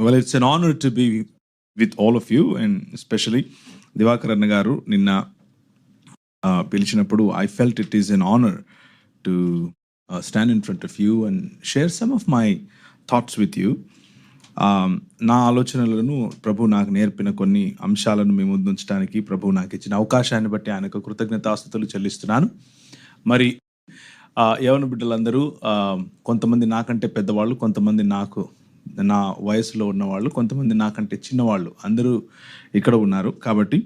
Well, it's an honor to be with all of you, and especially Divakar Anna garu నిన్న పిలిచినప్పుడు I felt it is an honor to stand in front of you and share some of my thoughts with you. నా ఆలోచనలను ప్రభు నాకు నేర్పిన కొన్ని అంశాలను మీ ముందు ఉంచడానికి ప్రభు నాకు ఇచ్చిన అవకాశాన్ని బట్టి ఆయనకు కృతజ్ఞతాస్తుతులు చెల్లిస్తున్నాను. మరి యవన బిడ్డలందరూ కొంతమంది నాకంటే పెద్దవాళ్ళు, కొంతమంది నా వయసులో ఉన్నవాళ్ళు, కొంతమంది నాకంటే చిన్నవాళ్ళు అందరూ ఇక్కడ ఉన్నారు. కాబట్టి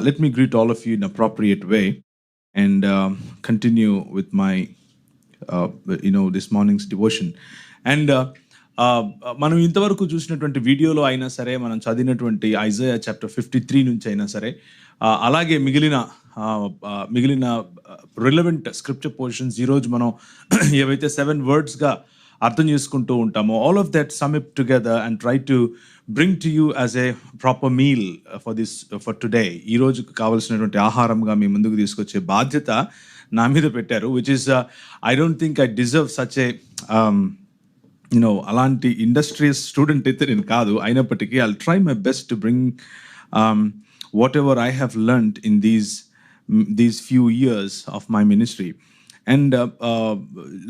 let me greet all of you in appropriate way and continue with my this mornings devotion. And మనం ఇంతవరకు చూసినటువంటి వీడియోలో అయినా సరే, మనం చదివినటువంటి ఐజయా చాప్టర్ 53 నుంచి అయినా సరే, అలాగే మిగిలిన రిలవెంట్ స్క్రిప్చర్ పోర్షన్స్ ఈరోజు మనం ఏవైతే 7 wordsగా అర్థం చేసుకుంటూ ఉంటామో, all of that some it together and try to bring to you as a proper meal for today. ఈ రోజుకు కావాల్సినటువంటి ఆహారంగా మీ ముందుకు తీసుకొచ్చే బాధ్యత నా మీద పెట్టారు, which is I don't think I deserve such a అలాంటి ఇండస్ట్రియస్ స్టూడెంట్ అయితే నేను కాదు. అయినప్పటికీ I'll try my best to bring what ever I have learned in these few years of my ministry. And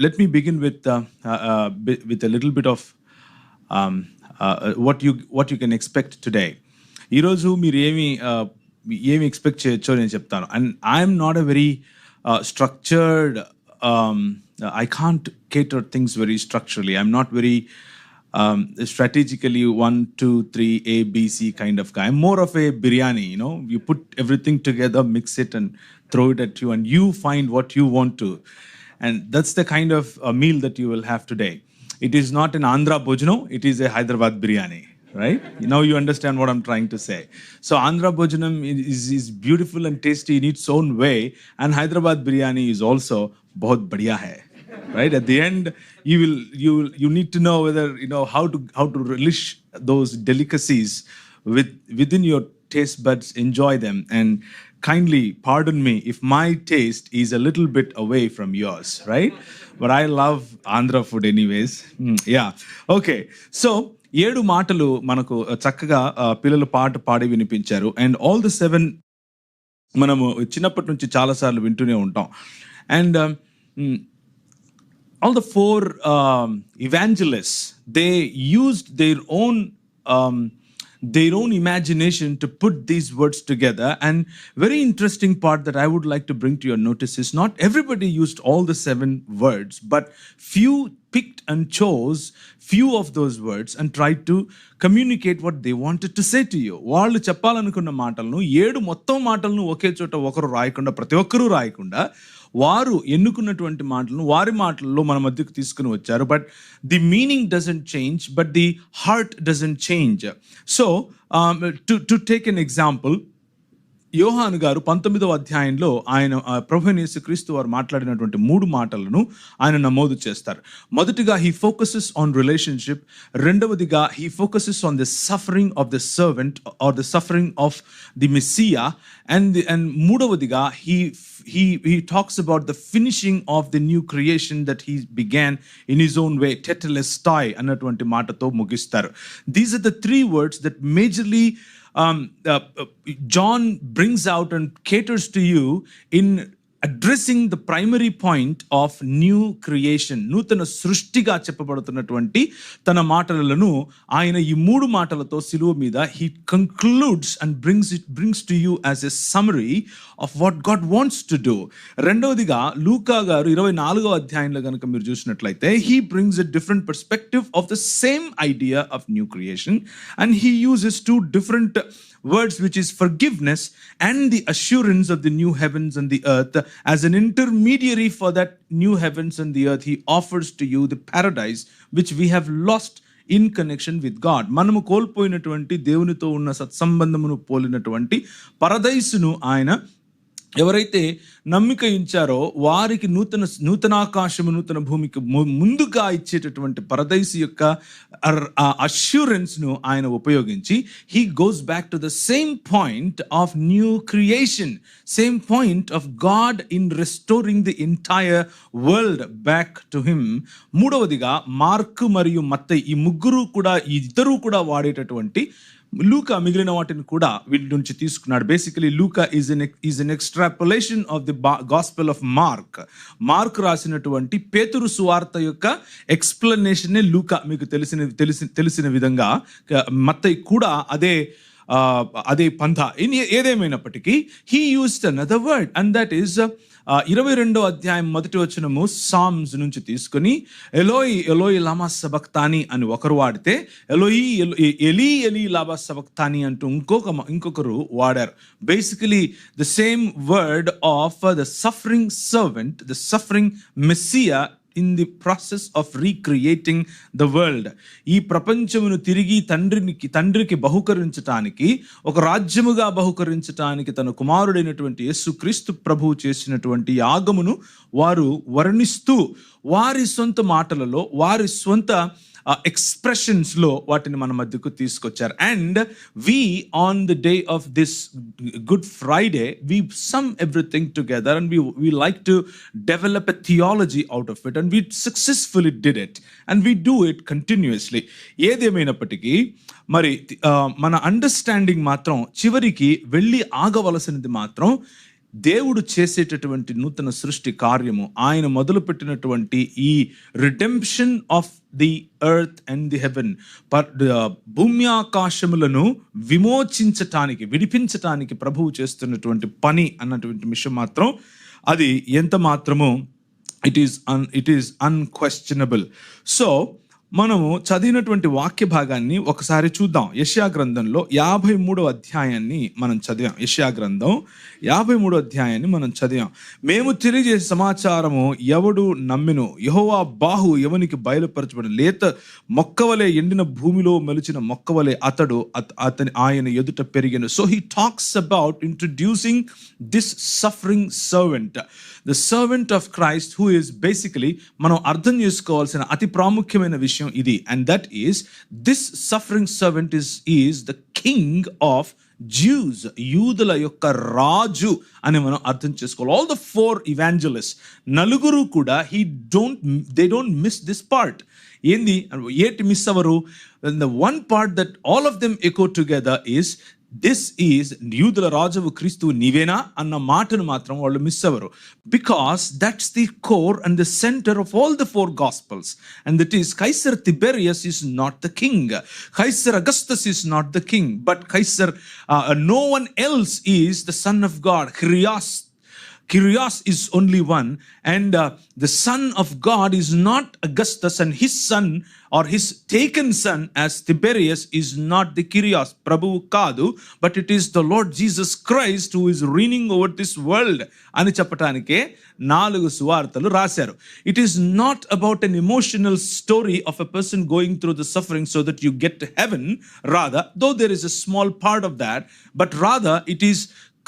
let me begin with a little bit of what you can expect today. ఈరోజు మీరు ఏమి expect చేయొచ్చో నేను చెప్తాను. And I'm not a very structured, I can't cater things very structurally. I'm not very strategically 1, 2, 3 A B C kind of guy. I'm more of a biryani, you put everything together, mix it and throw it at you, and you find what you want to. And that's the kind of meal that you will have today. It is not an Andhra Bhojanam, it is a Hyderabad biryani, right? Now you understand what I'm trying to say. So Andhra Bhojanam is beautiful and tasty in its own way, and Hyderabad biryani is also bahut badhiya hai. Right, at the end you need to know whether how to relish those delicacies within your taste buds, enjoy them, and kindly pardon me if my taste is a little bit away from yours, right? But I love Andhra food anyways. Yeah, okay. So 7 మాటలు మనకు చక్కగా పిల్లలు పాట పాడి వినిపించారు. And all the 7 మనము చిన్నప్పటి నుంచి చాలాసార్లు వింటూనే ఉంటాం. And all the 4 evangelists, they used their own imagination to put these words together. And very interesting part that I would like to bring to your notice is not everybody used all the 7 words, but few picked and chose few of those words and tried to communicate what they wanted to say to you. వాళ్ళు చెప్పాలనుకున్న మాటలను 7 మొత్తం మాటలను ఒకే చోట ఒకరు రాయకుండా, ప్రతి ఒక్కరూ రాయకుండా, వారు ఎన్నుకున్నటువంటి మాటలను వారి మాటల్లో మన మధ్యకు తీసుకుని వచ్చారు. But the meaning doesn't change, but the heart doesn't change. So to take an example, యోహాను గారు 19వ అధ్యాయంలో ఆయన ప్రభువైన యేసుక్రీస్తు వారు మాట్లాడినటువంటి 3 మాటలను ఆయన నమోదు చేస్తారు. మొదటిగా హీ ఫోకసెస్ ఆన్ రిలేషన్షిప్, రెండవదిగా he focuses on the suffering of the servant or the suffering of the Messiah, and మూడవదిగా he talks about the finishing of the new creation that he began in his own way, tetelestai అన్నటువంటి మాటతో ముగిస్తారు. These are the 3 words that majorly John brings out and caters to you in addressing the primary point of new creation. నూతన సృష్టిగా చెప్పబడుతున్నటువంటి తన మాటలను ఆయన ఈ 3 మాటలతో సిలువ మీద he concludes and brings to you as a summary of what God wants to do. రెండవదిగా లూకా గారు 24వ అధ్యాయంలో కనుక మీరు చూసినట్లయితే he brings a different perspective of the same idea of new creation, and he uses 2 different words, which is forgiveness and the assurance of the new heavens and the earth. As an intermediary for that new heavens and the earth, he offers to you the paradise which we have lost in connection with God. మనము కోల్పోయినటువంటి దేవునితో ఉన్న సత్సంబంధమును పోలినటువంటి పరదైసును ఆయన ఎవరైతే నమ్మిక ఉంచారో వారికి నూతనాకాశము నూతన భూమికి ముందుగా ఇచ్చేటటువంటి పరదైసు యొక్క అష్యూరెన్స్ ను ఆయన ఉపయోగించి he goes back to the same point of new creation, same point of God in restoring the entire world back to him. మూడవదిగా మార్కు మరియు మత్తయి ఈ ముగ్గురు కూడా ఈ ఇద్దరు కూడా వాడేటటువంటి లూకా మిగిలిన వాటిని కూడా వీటి నుంచి తీసుకున్నాడు. Basically Luka is an extrapolation of the gospel of Mark రాసినటువంటి పేతురు సువార్త యొక్క ఎక్స్ప్లెనేషన్ లూకా మీకు తెలిసిన విధంగా మత్తయి కూడా అదే పంథ. ఏదేమైనప్పటికీ he used another word and that is 22వ అధ్యాయం 1వ వచనము సామ్స్ నుంచి తీసుకొని ఎలోయి ఎలోయి లామా సబక్తాని అని ఒకరు వాడితే ఎలీ ఎలీ లామా సబక్తాని అంటూ ఇంకొకరు వాడారు. Basically the same word of the suffering servant, the suffering Messiah in the process of recreating the world. ఈ ప్రపంచమును తిరిగి తండ్రికి బహుకరించటానికి, ఒక రాజ్యముగా బహుకరించటానికి తన కుమారుడైనటువంటి యేసుక్రీస్తు ప్రభువు చేసినటువంటి యాగమును వారు వర్ణిస్తూ వారి సొంత మాటలలో వారి సొంత ఎక్స్ప్రెషన్స్లో వాటిని మన మధ్యకు తీసుకొచ్చారు. And we on the day of this Good Friday we sum everything together and we like to develop a theology out of it and we successfully did it and we do it continuously. ఏదేమైనప్పటికీ మరి మన understanding మాత్రం చివరికి వెళ్ళి ఆగవలసినది మాత్రం దేవుడు చేసేటటువంటి నూతన సృష్టి కార్యము, ఆయన మొదలుపెట్టినటువంటి ఈ redemption of the earth and the haven, భూమి ఆకాశములను విడిపించటానికి ప్రభువు చేస్తున్నటువంటి పని అన్నటువంటి విషయం మాత్రం అది ఎంత మాత్రము ఇట్ ఈస్ అన్క్వశ్చనబుల్. సో మనము చదివినటువంటి వాక్య భాగాన్ని ఒకసారి చూద్దాం. యెషయా గ్రంథంలో 53వ అధ్యాయాన్ని మనం చదివాం. యెషయా గ్రంథం 53వ అధ్యాయాన్ని మనం చదివాం. మేము తెలియజేసే సమాచారము ఎవడు నమ్మెను, యెహోవా బాహు ఎవనికి బయలుపరచబడి, లేత మొక్కవలే ఎండిన భూమిలో మెలిచిన మొక్కవలే ఆయన ఎదుట పెరిగెను. So he talks about introducing this suffering servant, the servant of Christ, who is basically మనం అర్థం చేసుకోవాల్సిన అతి ప్రాముఖ్యమైన విషయం ఇది. And that is this suffering servant is the king of Jews, యూదుల యొక్క రాజు అని మనం అర్థం చేసుకోవాలి. ఆల్ ద 4 evangelists నలుగురు కూడా they don't miss this part. ఏంటి miss hour? The one part that all of them echo together is this is యూదుల రాజువు క్రీస్తు నీవేనా అన్న మాటను మాత్రం వాళ్ళు మిస్ అవ్వరు. Because that's the core and the centre of all the 4 gospels. And that is Caesar Tiberius is not the king, Caesar Augustus is not the king, but Caesar no one else is the son of God. Kyrios is only one, and the son of God is not Augustus, and his son or his taken son as Tiberius is not the Kyrios, Prabhu Kadu, but it is the Lord Jesus Christ who is reigning over this world ani cheppatanike 4 సువార్తలు రాశారు. It is not about an emotional story of a person going through the suffering so that you get to heaven, rather, though there is a small part of that, but rather it is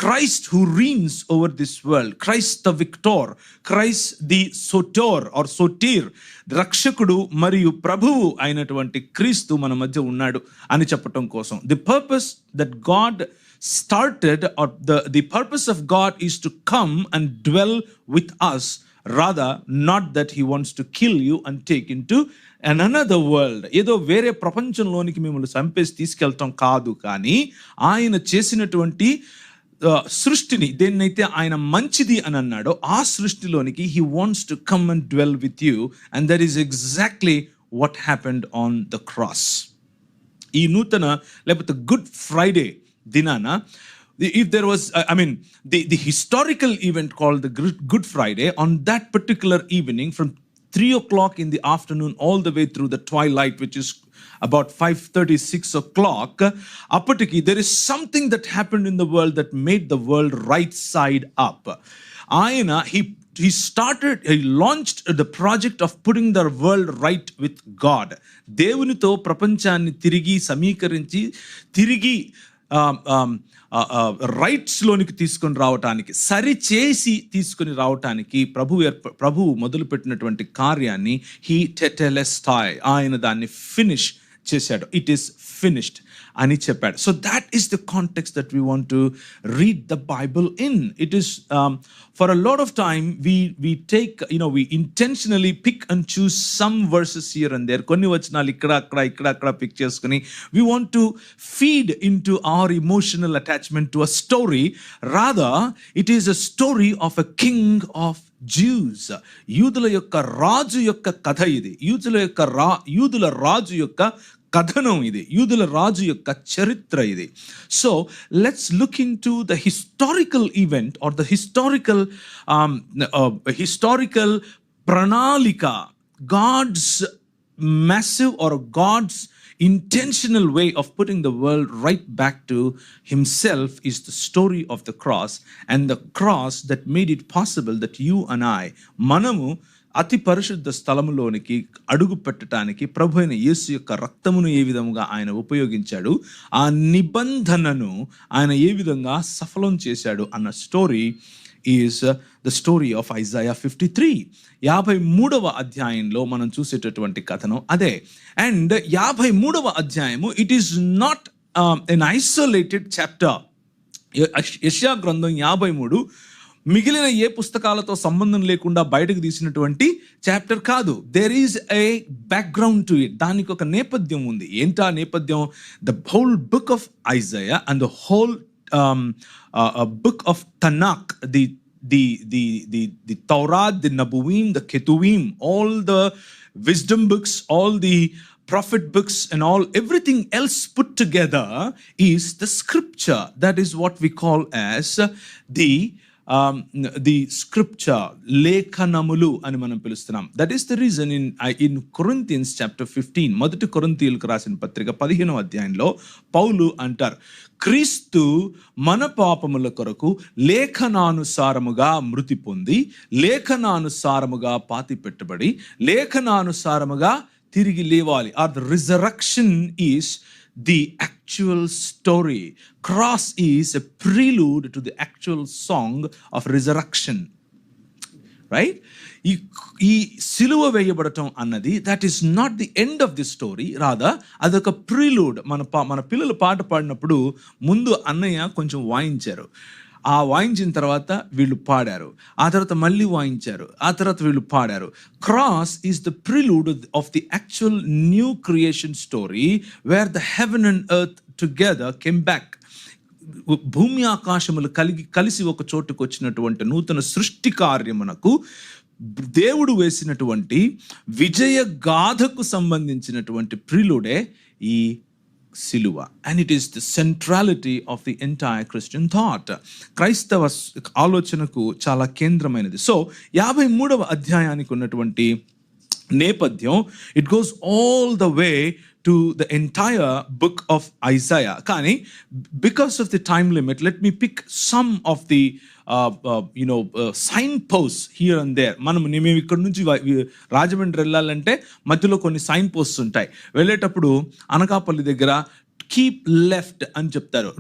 Christ who reigns over this world, Christ the victor, Christ the soter or sotir, రక్షకుడు మరియు ప్రభువు అయినటువంటి క్రీస్తు మన మధ్య ఉన్నాడు అని చెప్పటం కోసం. The purpose that God started, or the purpose of God is to come and dwell with us, rather not that he wants to kill you and take into another world. ఏదో వేరే ప్రపంచంలోనికి మిమ్మల్ని చంపేసి తీసుకెళ్తాం కాదు, కానీ ఆయన చేసినటువంటి సృష్టిని దేన్నైతే ఆయన మంచిది అని అన్నాడో ఆ సృష్టిలోనికి he wants to come and dwell with you, and that is exactly what happened on the cross. ఈ నూతన లేకపోతే గుడ్ ఫ్రైడే దినాన, if there was the historical event called the Good Friday, on that particular evening from 3 o'clock in the afternoon all the way through the twilight, which is about 5:30, 6 o'clock, apatiki there is something that happened in the world that made the world right side up. Ayana he launched the project of putting the world right with God. దేవునితో ప్రపంచాన్ని తిరిగి సమీకరించి తిరిగి రైట్స్లోనికి తీసుకొని రావటానికి, సరిచేసి తీసుకొని రావటానికి ప్రభువు మొదలుపెట్టినటువంటి కార్యాన్ని హీ టెటెలెస్టాయ్, ఆయన దాన్ని ఫినిష్ చేశాడు. ఇట్ ఈస్ ఫినిష్డ్ అని చెప్పాడు. So that is the context that we want to read the Bible in. It is for a lot of time we take, we intentionally pick and choose some verses here and there. కొన్ని వచనాలు ఇక్కడ pick చేసుకుని we want to feed into our emotional attachment to a story. Rather, it is a story of a king of Jews. యూదుల యొక్క రాజు యొక్క కథ ఇది. యూదుల రాజు యొక్క కథనం ఇది. యూదుల రాజు యొక్క చరిత్ర ఇది. So let's look into the historical event or the historical ప్రణాళిక. God's massive or God's intentional way of putting the world right back to himself is the story of the cross, and the cross that made it possible that you and I, మనము అతి పరిశుద్ధ స్థలములోనికి అడుగు పెట్టడానికి ప్రభు అయిన యేసు యొక్క రక్తమును ఏ విధంగా ఆయన ఉపయోగించాడు, ఆ నిబంధనను ఆయన ఏ విధంగా సఫలం చేశాడు అన్న story is the story of Isaiah 53. 53వ అధ్యాయంలో మనం చూసేటటువంటి కథనం అదే. అండ్ 53వ అధ్యాయము it is not an isolated chapter. యెషయా గ్రంథం 53 మిగిలిన ఏ పుస్తకాలతో సంబంధం లేకుండా బయటకు తీసినటువంటి చాప్టర్ కాదు. There is a background to it. దానికి ఒక నేపథ్యం ఉంది. ఏంటా నేపథ్యం? The whole book of Isaiah and the whole book of Tanakh, the Torah, the Nabuim, the Ketuvim, all the wisdom books, all the prophet books and everything else put together is the scripture. That is what we call as the scripture, లేఖనములు అని మనం పిలుస్తున్నాం. That is the reason in Corinthians chapter 15, మొదటి కొరింథీయులకు రాసిన పత్రిక 15వ అధ్యాయంలో పౌలు అంటారు, క్రీస్తు మన పాపముల కొరకు లేఖనానుసారముగా మృతి పొంది, లేఖనానుసారముగా పాతి పెట్టబడి, లేఖనానుసారముగా తిరిగి లేవాలి. Or the resurrection is the actual story. Cross is a prelude to the actual song of resurrection, right? ఈ సిలువ వేయబడటం అన్నది that is not the end of the story. rather అదొక ప్రిలూడ్. మన పిల్లలు పాట పాడినప్పుడు ముందు అన్నయ్య కొంచెం వాయించారు, ఆ వాయించిన తర్వాత వీళ్ళు పాడారు, ఆ తర్వాత మళ్ళీ వాయించారు, ఆ తర్వాత వీళ్ళు పాడారు. Cross is the prelude of the actual new creation story where the heaven and earth together came back. భూమి ఆకాశములు కలిసి ఒక చోటుకు వచ్చినటువంటి నూతన సృష్టి కార్యమునకు దేవుడు వేసినటువంటి విజయ గాథకు సంబంధించినటువంటి ప్రిలూడే ఈ సిలువ. And it is the centrality of the entire Christian thought. క్రైస్తవ ఆలోచనకు చాలా కేంద్రమైనది. సో 53వ అధ్యాయానికి ఉన్నటువంటి నేపథ్యం, it goes all the way to the entire book of Isaiah. కానీ because of the time limit, let me pick some of the signpost here and there. మేము ఇక్కడ నుంచి రాజమండ్రి వెళ్ళాలంటే మధ్యలో కొన్ని సైన్ పోస్ట్స్ ఉంటాయి. వెళ్ళేటప్పుడు అనకాపల్లి దగ్గర కీప్ లెఫ్ట్ అని చెప్తారు.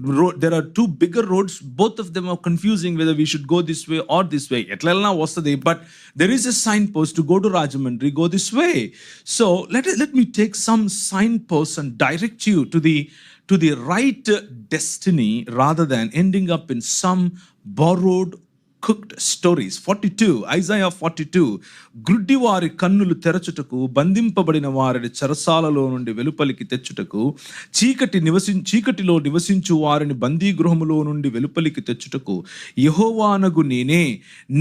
There are 2 bigger roads, both of them are confusing whether we should go this way or this way. ఎట్లా వెళ్ళినా వస్తుంది, but there is a signpost to go to Rajahmundry, go this way. So let me take some signposts and direct you to the right destiny rather than ending up in some borrowed cooked stories. 42, Isaiah 42, గ్రుడ్డివారి కన్నులు తెరచుటకు, బంధింపబడిన వారిని చెరసాలలో నుండి వెలుపలికి తెచ్చుటకు, చీకటిలో నివసించు వారిని బందీ గృహములో నుండి వెలుపలికి తెచ్చుటకు, యెహోవానగు నేనే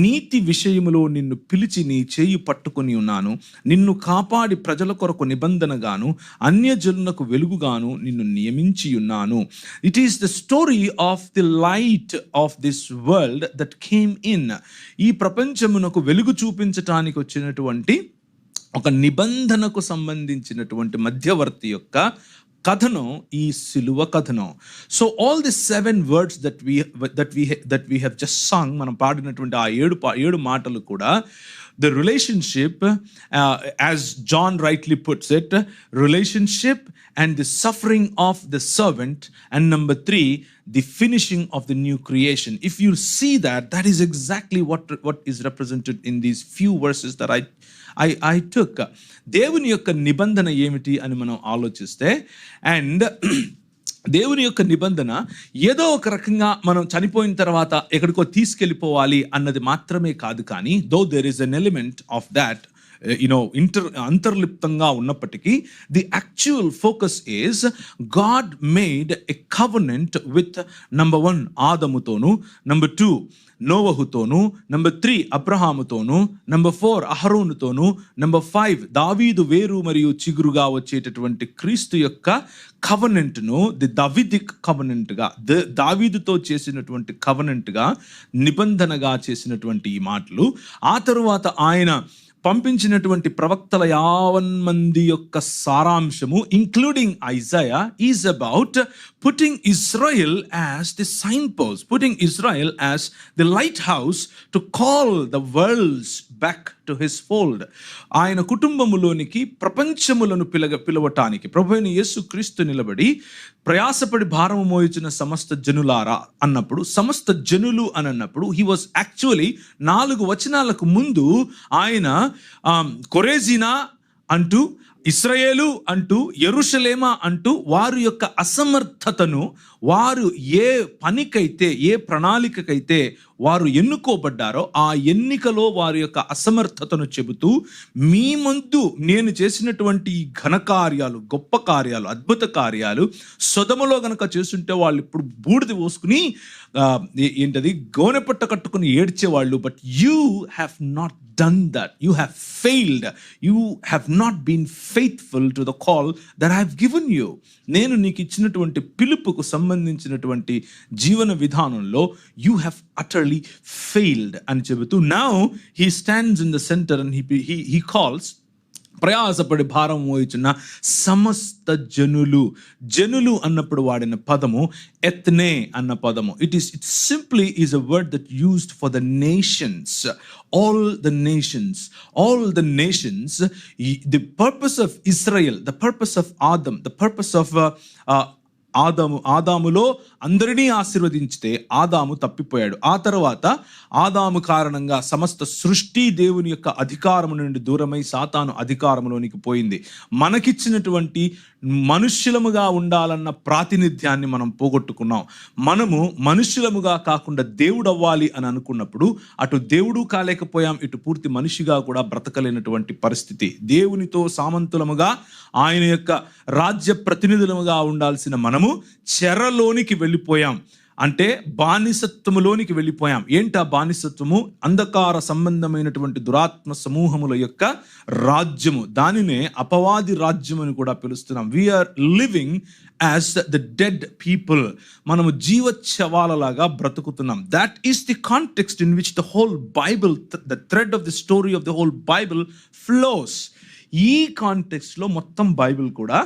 నీతి విషయములో నిన్ను పిలిచి నీ చేయి పట్టుకొని ఉన్నాను, నిన్ను కాపాడి ప్రజల కొరకు నిబంధనగాను అన్యజనులకు వెలుగుగాను నిన్ను నియమించి ఉన్నాను. It is the story of the light of this world that came in. ఈ ప్రపంచమునకు వెలుగు చూపించటానికి వచ్చినటువంటి ఒక నిబంధనకు సంబంధించినటువంటి మధ్యవర్తి యొక్క కథనం ఈ సిలువ కథనం. So all the 7 words that we have just sung, మనం పాడినటువంటి ఆ 7 మాటలు కూడా the relationship, as John rightly puts it, relationship and the suffering of the servant, and number 3, the finishing of the new creation. If you see that, that is exactly what is represented in these few verses that I took. దేవుని యొక్క నిబంధన ఏమిటి అని మనం ఆలోచిస్తే, and దేవుని యొక్క నిబంధన ఏదో ఒక రకంగా మనం చనిపోయిన తర్వాత ఎక్కడికో తీసుకెళ్ళిపోవాలి అన్నది మాత్రమే కాదు. కానీ though there is an element of that అంతర్లిప్తంగా ఉన్నప్పటికీ, the actual focus is God made a covenant with number 1 ఆదముతోను, నంబర్ 2 నోవహుతోను, నంబర్ 3 అబ్రహాముతోను, నంబర్ 4 అహరోనుతోను, నంబర్ 5 దావీదు వేరు మరియు చిగురుగా వచ్చేటటువంటి క్రీస్తు యొక్క కవెనెంట్ను ది దావిదిక్ కవెనెంట్గా, దావీదుతో చేసినటువంటి కవెనెంట్గా, నిబంధనగా చేసినటువంటి ఈ మాటలు. ఆ తరువాత ఆయన పంపించినటువంటి ప్రవక్తల 50 మంది యొక్క సారాంశము, including Isaiah, is about putting Israel as the signpost, putting Israel as the lighthouse to call the worlds back to his fold. ఆయన కుటుంబములోనికి ప్రపంచములను పిలవటానికి ప్రభువైన యేసుక్రీస్తు నిలబడి, ప్రయాసపడి భారము మోయుచున్న సమస్త జనులారా అన్నప్పుడు, సమస్త జనులు అని అన్నప్పుడు, హీ వాజ్ యాక్చువల్లీ 4 వచనాలకు ముందు ఆయన కొరేజినా అంటూ, ఇశ్రాయేలు అంటూ, యెరూషలేమా అంటూ వారి యొక్క అసమర్థతను, వారు ఏ పనికైతే, ఏ ప్రణాళికకైతే వారు ఎన్నుకోబడ్డారో ఆ ఎన్నికలో వారి యొక్క అసమర్థతను చెబుతూ, మీ ముందు నేను చేసినటువంటి ఈ ఘనకార్యాలు, గొప్ప కార్యాలు, అద్భుత కార్యాలు సొదొమలో గనక చేస్తుంటే వాళ్ళు ఇప్పుడు బూడిద పోసుకుని ఏంటది గోనెపట్ట కట్టుకుని ఏడ్చేవాళ్ళు. But you have not done that. You have failed. You have not been faithful to the call that I have given you. నేను నీకు ఇచ్చినటువంటి పిలుపుకు సంబంధించినటువంటి జీవన విధానంలో you have utterly failed అని చెబుతూ, now he stands in the center and he calls, ప్రయాసపడి భారం మోయుచున్న సమస్త జనులు. జనులు అన్నప్పుడు వాడిన పదము ఎత్నే అన్న పదము. It simply is a word that used for the nations. All the nations, the purpose of Israel, the purpose of Adam, the purpose of ఆదాములో అందరినీ ఆశీర్వదించితే ఆదాము తప్పిపోయాడు. ఆ తర్వాత ఆదాము కారణంగా సమస్త సృష్టి దేవుని యొక్క అధికారము నుండి దూరమై సాతాను అధికారంలోనికి పోయింది. మనకిచ్చినటువంటి మనుష్యులముగా ఉండాలన్న ప్రాతినిధ్యాన్ని మనం పోగొట్టుకున్నాం. మనము మనుష్యులముగా కాకుండా దేవుడు అవ్వాలి అని అనుకున్నప్పుడు అటు దేవుడు కాలేకపోయాం, ఇటు పూర్తి మనిషిగా కూడా బ్రతకలేనటువంటి పరిస్థితి. దేవునితో సామంతులముగా, ఆయన యొక్క రాజ్య ప్రతినిధులముగా ఉండాల్సిన మనము చెరలోనికి వెళ్ళిపోయాం. అంటే బానిసత్వములోనికి వెళ్ళిపోయాం. ఏంటా బానిసత్వము? అంధకార సంబంధమైనటువంటి దురాత్మ సమూహముల యొక్క రాజ్యము. దానినే అపవాది రాజ్యం అని కూడా పిలుస్తున్నాం. We are living as the dead people. మనము జీవచ్చవాలలాగా బ్రతుకుతున్నాం. That is the context in which the whole Bible, the thread of the story of the whole Bible flows. ఈ కాంటెక్స్ట్ లో మొత్తం బైబిల్ కూడా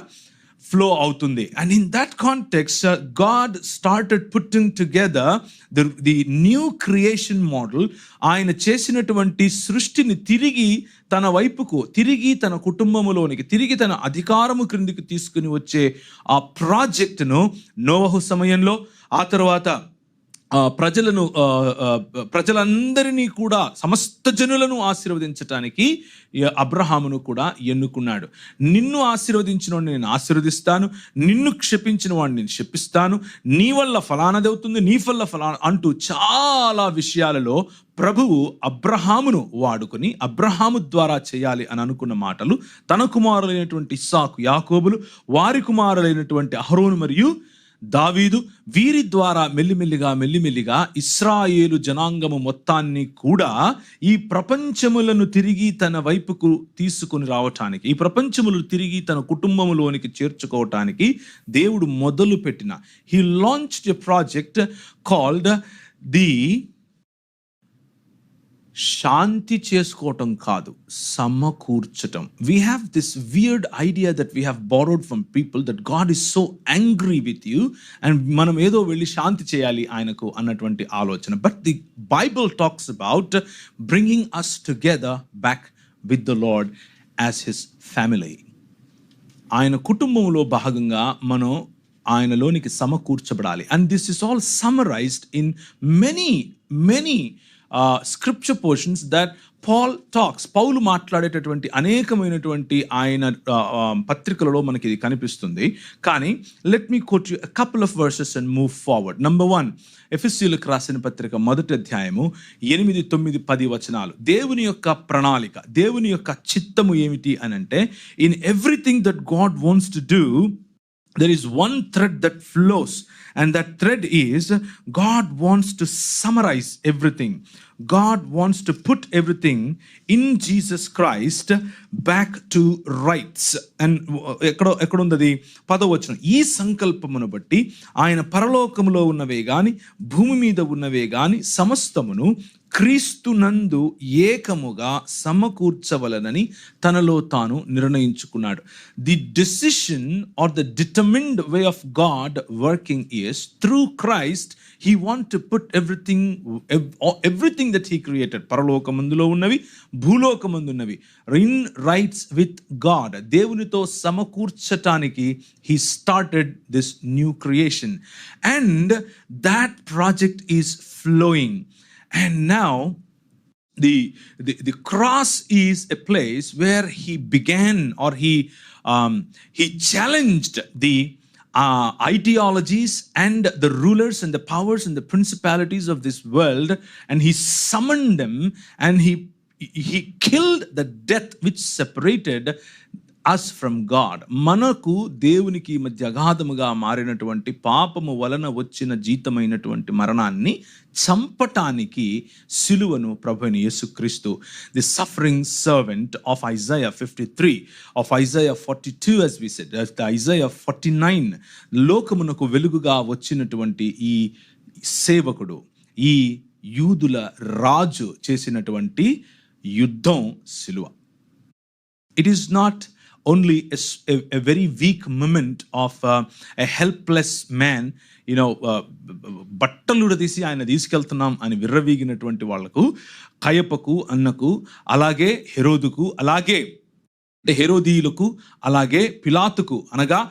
ఫ్లో అవుతుంది. And in that context God started putting together the new creation model. ఆయన చేసినటువంటి సృష్టిని తిరిగి తన వైపుకు, తిరిగి తన కుటుంబములోనికి, తిరిగి తన అధికారము క్రిందికి తీసుకుని వచ్చే ఆ ప్రాజెక్టును నోవహు సమయంలో, ఆ తర్వాత ప్రజలందరినీ కూడా, సమస్త జనులను ఆశీర్వదించటానికి అబ్రహామును కూడా ఎన్నుకున్నాడు. నిన్ను ఆశీర్వదించిన వాడిని నేను ఆశీర్వదిస్తాను, నిన్ను క్షపించిన వాడిని నేను శపిస్తాను, నీ వల్ల ఫలానది అవుతుంది, నీ వల్ల ఫలానా అంటూ చాలా విషయాలలో ప్రభువు అబ్రహామును వాడుకొని అబ్రహాము ద్వారా చేయాలి అని అనుకున్న మాటలు తన కుమారులైనటువంటి ఇస్సాకు, యాకోబులు, వారి కుమారులైనటువంటి అహరోను మరియు దావీదు, వీరి ద్వారా మెల్లిమెల్లిగా ఇశ్రాయేలు జనాంగము మొత్తాన్ని కూడా ఈ ప్రపంచములను తిరిగి తన వైపుకు తీసుకుని రావటానికి, ఈ ప్రపంచములు తిరిగి తన కుటుంబములోనికి చేర్చుకోవటానికి దేవుడు మొదలు పెట్టిన, he launched a project called the శాంతి చేసుకోవటం కాదు, సమకూర్చటం. We have this weird idea that we have borrowed from people that God is so angry with you and మనం ఏదో వెళ్ళి శాంతి చేయాలి ఆయనకు అన్నటువంటి ఆలోచన. But the Bible talks about bringing us together back with the Lord as his family. ఆయన కుటుంబంలో భాగంగా మనం ఆయనలోనికి సమకూర్చబడాలి. And this is all summarized in many scripture portions that Paul talks. పౌలు మాట్లాడేటటువంటి అనేకమైనటువంటి ఆయన పత్రికలలో మనకి ఇది కనిపిస్తుంది. కానీ let me quote you a couple of verses and move forward. Number 1, ఎఫెసీయులకు రాసిన పత్రిక 1వ అధ్యాయము 8, 9, 10 వచనాలు. దేవుని యొక్క ప్రణాళిక, దేవుని యొక్క చిత్తము ఏమిటి అని అంటే, in everything that God wants to do, there is one thread that flows, and that thread is God wants to summarize everything. God wants to put everything in Jesus Christ back to rights. And ఎక్కడ ఉందది 10వ వచనం. ఈ సంకల్పమును బట్టి ఆయన పరలోకములో ఉన్నవే గాని భూమి మీద ఉన్నవే గాని సమస్తమును క్రీస్తునందు ఏకముగా సమకూర్చవలనని తనలో తాను నిర్ణయించుకున్నాడు. The decision or the determined way of God working is through Christ he want to put everything that he created, పరలోకమందులో ఉన్నవి భూలోకమందున్నవి, in rights with God, దేవునితో సమకూర్చటానికి he started this new creation, and that project is flowing. And now the cross is a place where he began, or he challenged the ideologies and the rulers and the powers and the principalities of this world, and he summoned them, and he killed the death which separated us from God. మనకు దేవునికి మధ్య అగాధముగా మారినటువంటి పాపము వలన వచ్చిన జీతమైనటువంటి మరణాన్ని చంపటానికి సిలువను ప్రభువైన యేసుక్రీస్తు, the suffering servant of Isaiah 53, of Isaiah 42, as we said, Isaiah 49, లోకమునకు వెలుగుగా వచ్చినటువంటి ఈ సేవకుడు, ఈ యూదుల రాజు చేసినటువంటి యుద్ధం సిలువ. It is not only a very weak moment of a helpless man, బట్టలు తీసి ఆయన తీసుకెళ్తున్నాం అని విర్రవీగినటువంటి వాళ్లకు, కయపకు, అన్నకు, అలాగే హెరోదుకు, అలాగే హెరోదీయులకు, అలాగే పిలాతుకు, అనగా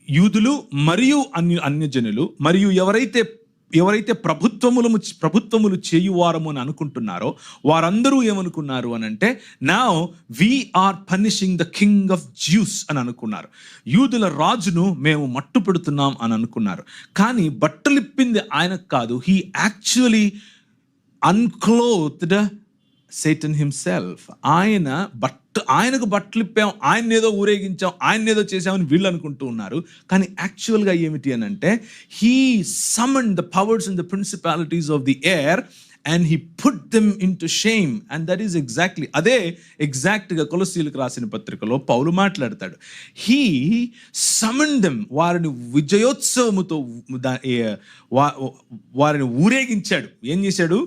యూదులు మరియు అన్యజనులు, మరియు ఎవరైతే ప్రభుత్వములు చేయువారము అని అనుకుంటున్నారో వారందరూ ఏమనుకున్నారు అని అంటే, now we are punishing the king of Jews అని అనుకున్నారు. యూదుల రాజును మేము మట్టు పెడుతున్నాం అని అనుకున్నారు. కానీ బట్టలిప్పింది ఆయనకు కాదు. He actually unclothed Satan himself. ఆయనకు బట్టలిప్పాం, ఆయన ఏదో ఊరేగించాం, ఆయన ఏదో చేసామని వీళ్ళు అనుకుంటూ ఉన్నారు. కానీ యాక్చువల్గా ఏమిటి అని అంటే, he summoned the powers and the principalities of the air and he put them into shame. And that is అదే ఎగ్జాక్ట్గా కొలస్సీయులకు రాసిన పత్రికలో పౌలు మాట్లాడతాడు. he summoned them, వారిని విజయోత్సవముతో వారిని ఊరేగించాడు. ఏం చేశాడు?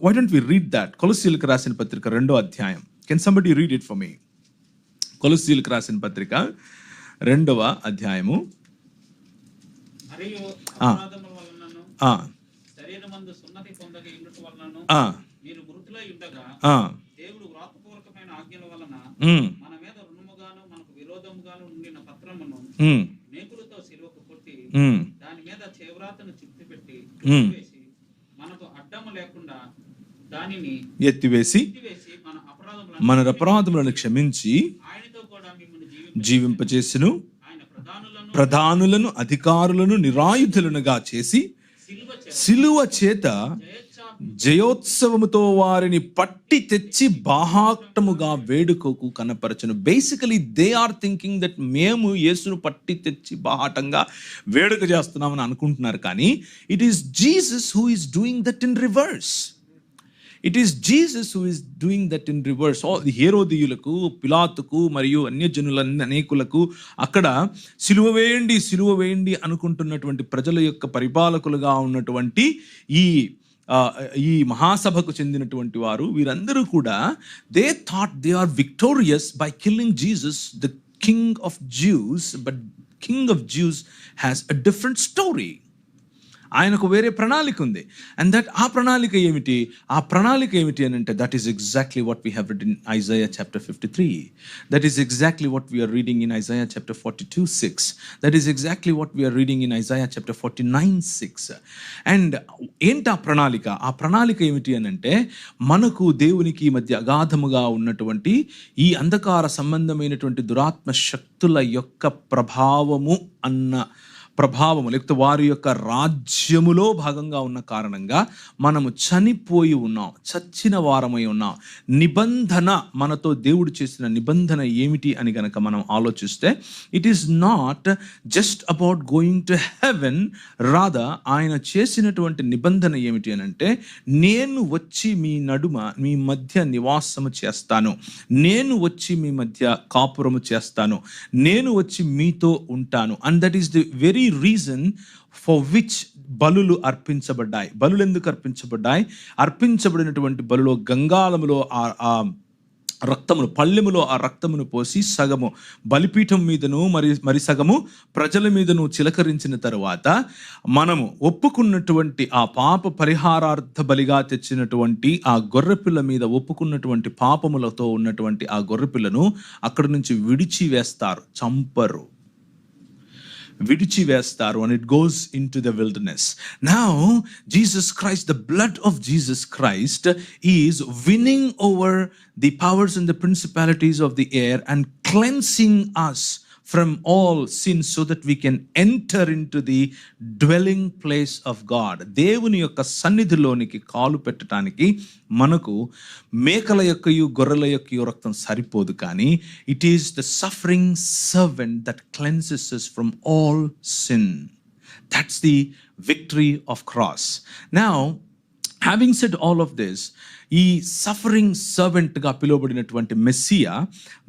why don't we read that? కొలస్సీయులకు రాసిన పత్రిక 2వ అధ్యాయం. Can somebody read it for me? కొలస్సీయులకు రాసిన పత్రిక 2వ అధ్యాయము. మీరు మృతులై ఉండగా దేవుడు వ్రాతపూర్వకమైన ఆజ్ఞల వలన మన మీద రుణముగాను మనకు విరోధముగాను ఉండిన పత్రమును మేకులతో సిలువకు కొట్టి దాని మీద చేవ్రాతను చుట్టిపెట్టి మనకు అడ్డము లేకుండా దానిని ఎత్తివేసి మన అపరాధములను క్షమించి ఆయనతో కూడా మిమ్మల్ని జీవింపచేసెను. ప్రధానులను, అధికారులను నిరాయుధులనుగా చేసి సిలువ చేత జయోత్సవముతో వారిని పట్టి తెచ్చి బాహాటముగా వేడుకకు కనపరచను. Basically they are thinking that మేము యేసును పట్టి తెచ్చి బాహాటంగా వేడుక చేస్తున్నామని అనుకుంటున్నారు. కానీ it is Jesus who is doing that in reverse. It is Jesus who is doing that in reverse. హేరోదీయులకు, పిలాతుకు మరియు అన్యజనుల అనేకులకు అక్కడ సిలువ వేయండి అనుకుంటున్నటువంటి ప్రజల యొక్క పరిపాలకులుగా ఉన్నటువంటి ఈ ఈ మహాసభకు చెందినటువంటి వారు వీరందరూ కూడా they thought they are victorious by killing Jesus the king of Jews, but king of Jews has a different story. ఆయనకు వేరే ప్రణాళిక ఉంది. అండ్ దట్ ఆ ప్రణాళిక ఏమిటి అని అంటే that is exactly what we have read in Isaiah chapter 53. That is exactly what we are reading in Isaiah chapter 42:6. That is exactly what we are reading in Isaiah chapter 49:6. And ఏంటి ఆ ప్రణాళిక ఏమిటి అని అంటే మనకు దేవునికి మధ్య అగాధముగా ఉన్నటువంటి ఈ అంధకార సంబంధమైనటువంటి దురాత్మ శక్తుల యొక్క ప్రభావము లేకపోతే వారి యొక్క రాజ్యములో భాగంగా ఉన్న కారణంగా మనము చనిపోయి ఉన్నాం, చచ్చిన వారమై ఉన్నాం. నిబంధన, మనతో దేవుడు చేసిన నిబంధన ఏమిటి అని గనక మనం ఆలోచిస్తే it is not just about going to heaven, rather ఆయన చేసినటువంటి నిబంధన ఏమిటి అని అంటే నేను వచ్చి మీ నడుమ మీ మధ్య నివాసము చేస్తాను, నేను వచ్చి మీ మధ్య కాపురము చేస్తాను, నేను వచ్చి మీతో ఉంటాను. And that is the very reason for which బలులు అర్పించబడ్డాయి. బలులు ఎందుకు అర్పించబడినటువంటి బలులో గంగాళములో ఆ రక్తమును, పళ్ళెములో ఆ రక్తమును పోసి సగము బలిపీఠం మీదను మరి సగము ప్రజల మీదను చిలకరించిన తరువాత మనము ఒప్పుకున్నటువంటి ఆ పాప పరిహారార్థ బలిగా తెచ్చినటువంటి ఆ గొర్రెపిల్ల మీద ఒప్పుకున్నటువంటి పాపములతో ఉన్నటువంటి ఆ గొర్రెపిల్లను అక్కడి నుంచి విడిచివేస్తారు, చంపరు, and it goes into the wilderness. Now Jesus Christ, the blood of Jesus Christ is winning over the powers and the principalities of the air and cleansing us from all sins so that we can enter into the dwelling place of God. దేవుని యొక్క సన్నిధిలోనికి కాలు పెట్టడానికి మనకు మేకల యొక్కయు గొర్రెల యొక్కయు రక్తం సరిపోదు, కానీ it is the suffering servant that cleanses us from all sin. That's the victory of cross. Now, having said all of this, ఈ సఫరింగ్ సర్వెంట్గా పిలువబడినటువంటి మెస్సియా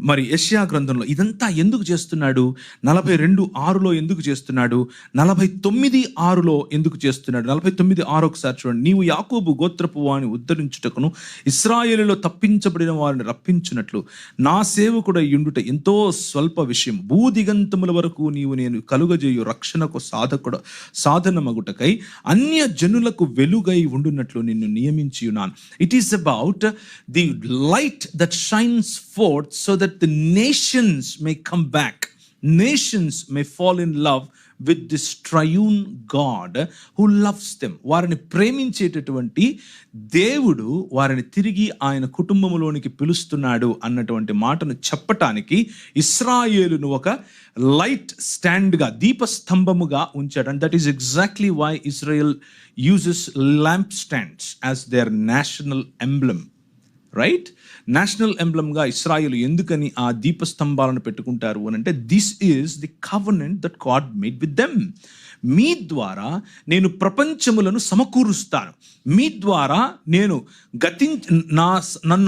మరి యెషయా గ్రంథంలో ఇదంతా ఎందుకు చేస్తున్నాడు? 42:6 ఎందుకు చేస్తున్నాడు? 49:6 ఎందుకు చేస్తున్నాడు? 49:6 ఒకసారి చూడండి. నీవు యాకోబు గోత్రపు వారిని ఉద్ధరించుటకును ఇశ్రాయేలులో తప్పించబడిన వారిని రప్పించునట్లు నా సేవకుడై యుండుట ఎంతో స్వల్ప విషయం. భూదిగంతముల వరకు నీవు నేను కలుగజేయు రక్షణకు సాధనమగుటకై అన్య జనులకు వెలుగై ఉండునట్లు నిన్ను నియమించి ఉన్నాను. It is about the light that shines forth so that the nations may come back. Nations may fall in love with this triune God who loves them. వారిని ప్రేమించేటటువంటి దేవుడు వారిని తిరిగి ఆయన కుటుంబంలోనికి పిలుస్తున్నాడు అన్నటువంటి మాటను చెప్పటానికి ఇశ్రాయేలును ఒక లైట్ స్టాండ్గా, దీపస్తంభముగా ఉంచాడు. And that is exactly why Israel uses lamp stands as their national emblem, right? National ఎంబ్లమ్గా ఇశ్రాయేలు ఎందుకని ఆ దీపస్తంభాలను పెట్టుకుంటారు అని అంటే this is the covenant that God made with them. మీ ద్వారా నేను ప్రపంచములను సమకూరుస్తాను, మీ ద్వారా నేను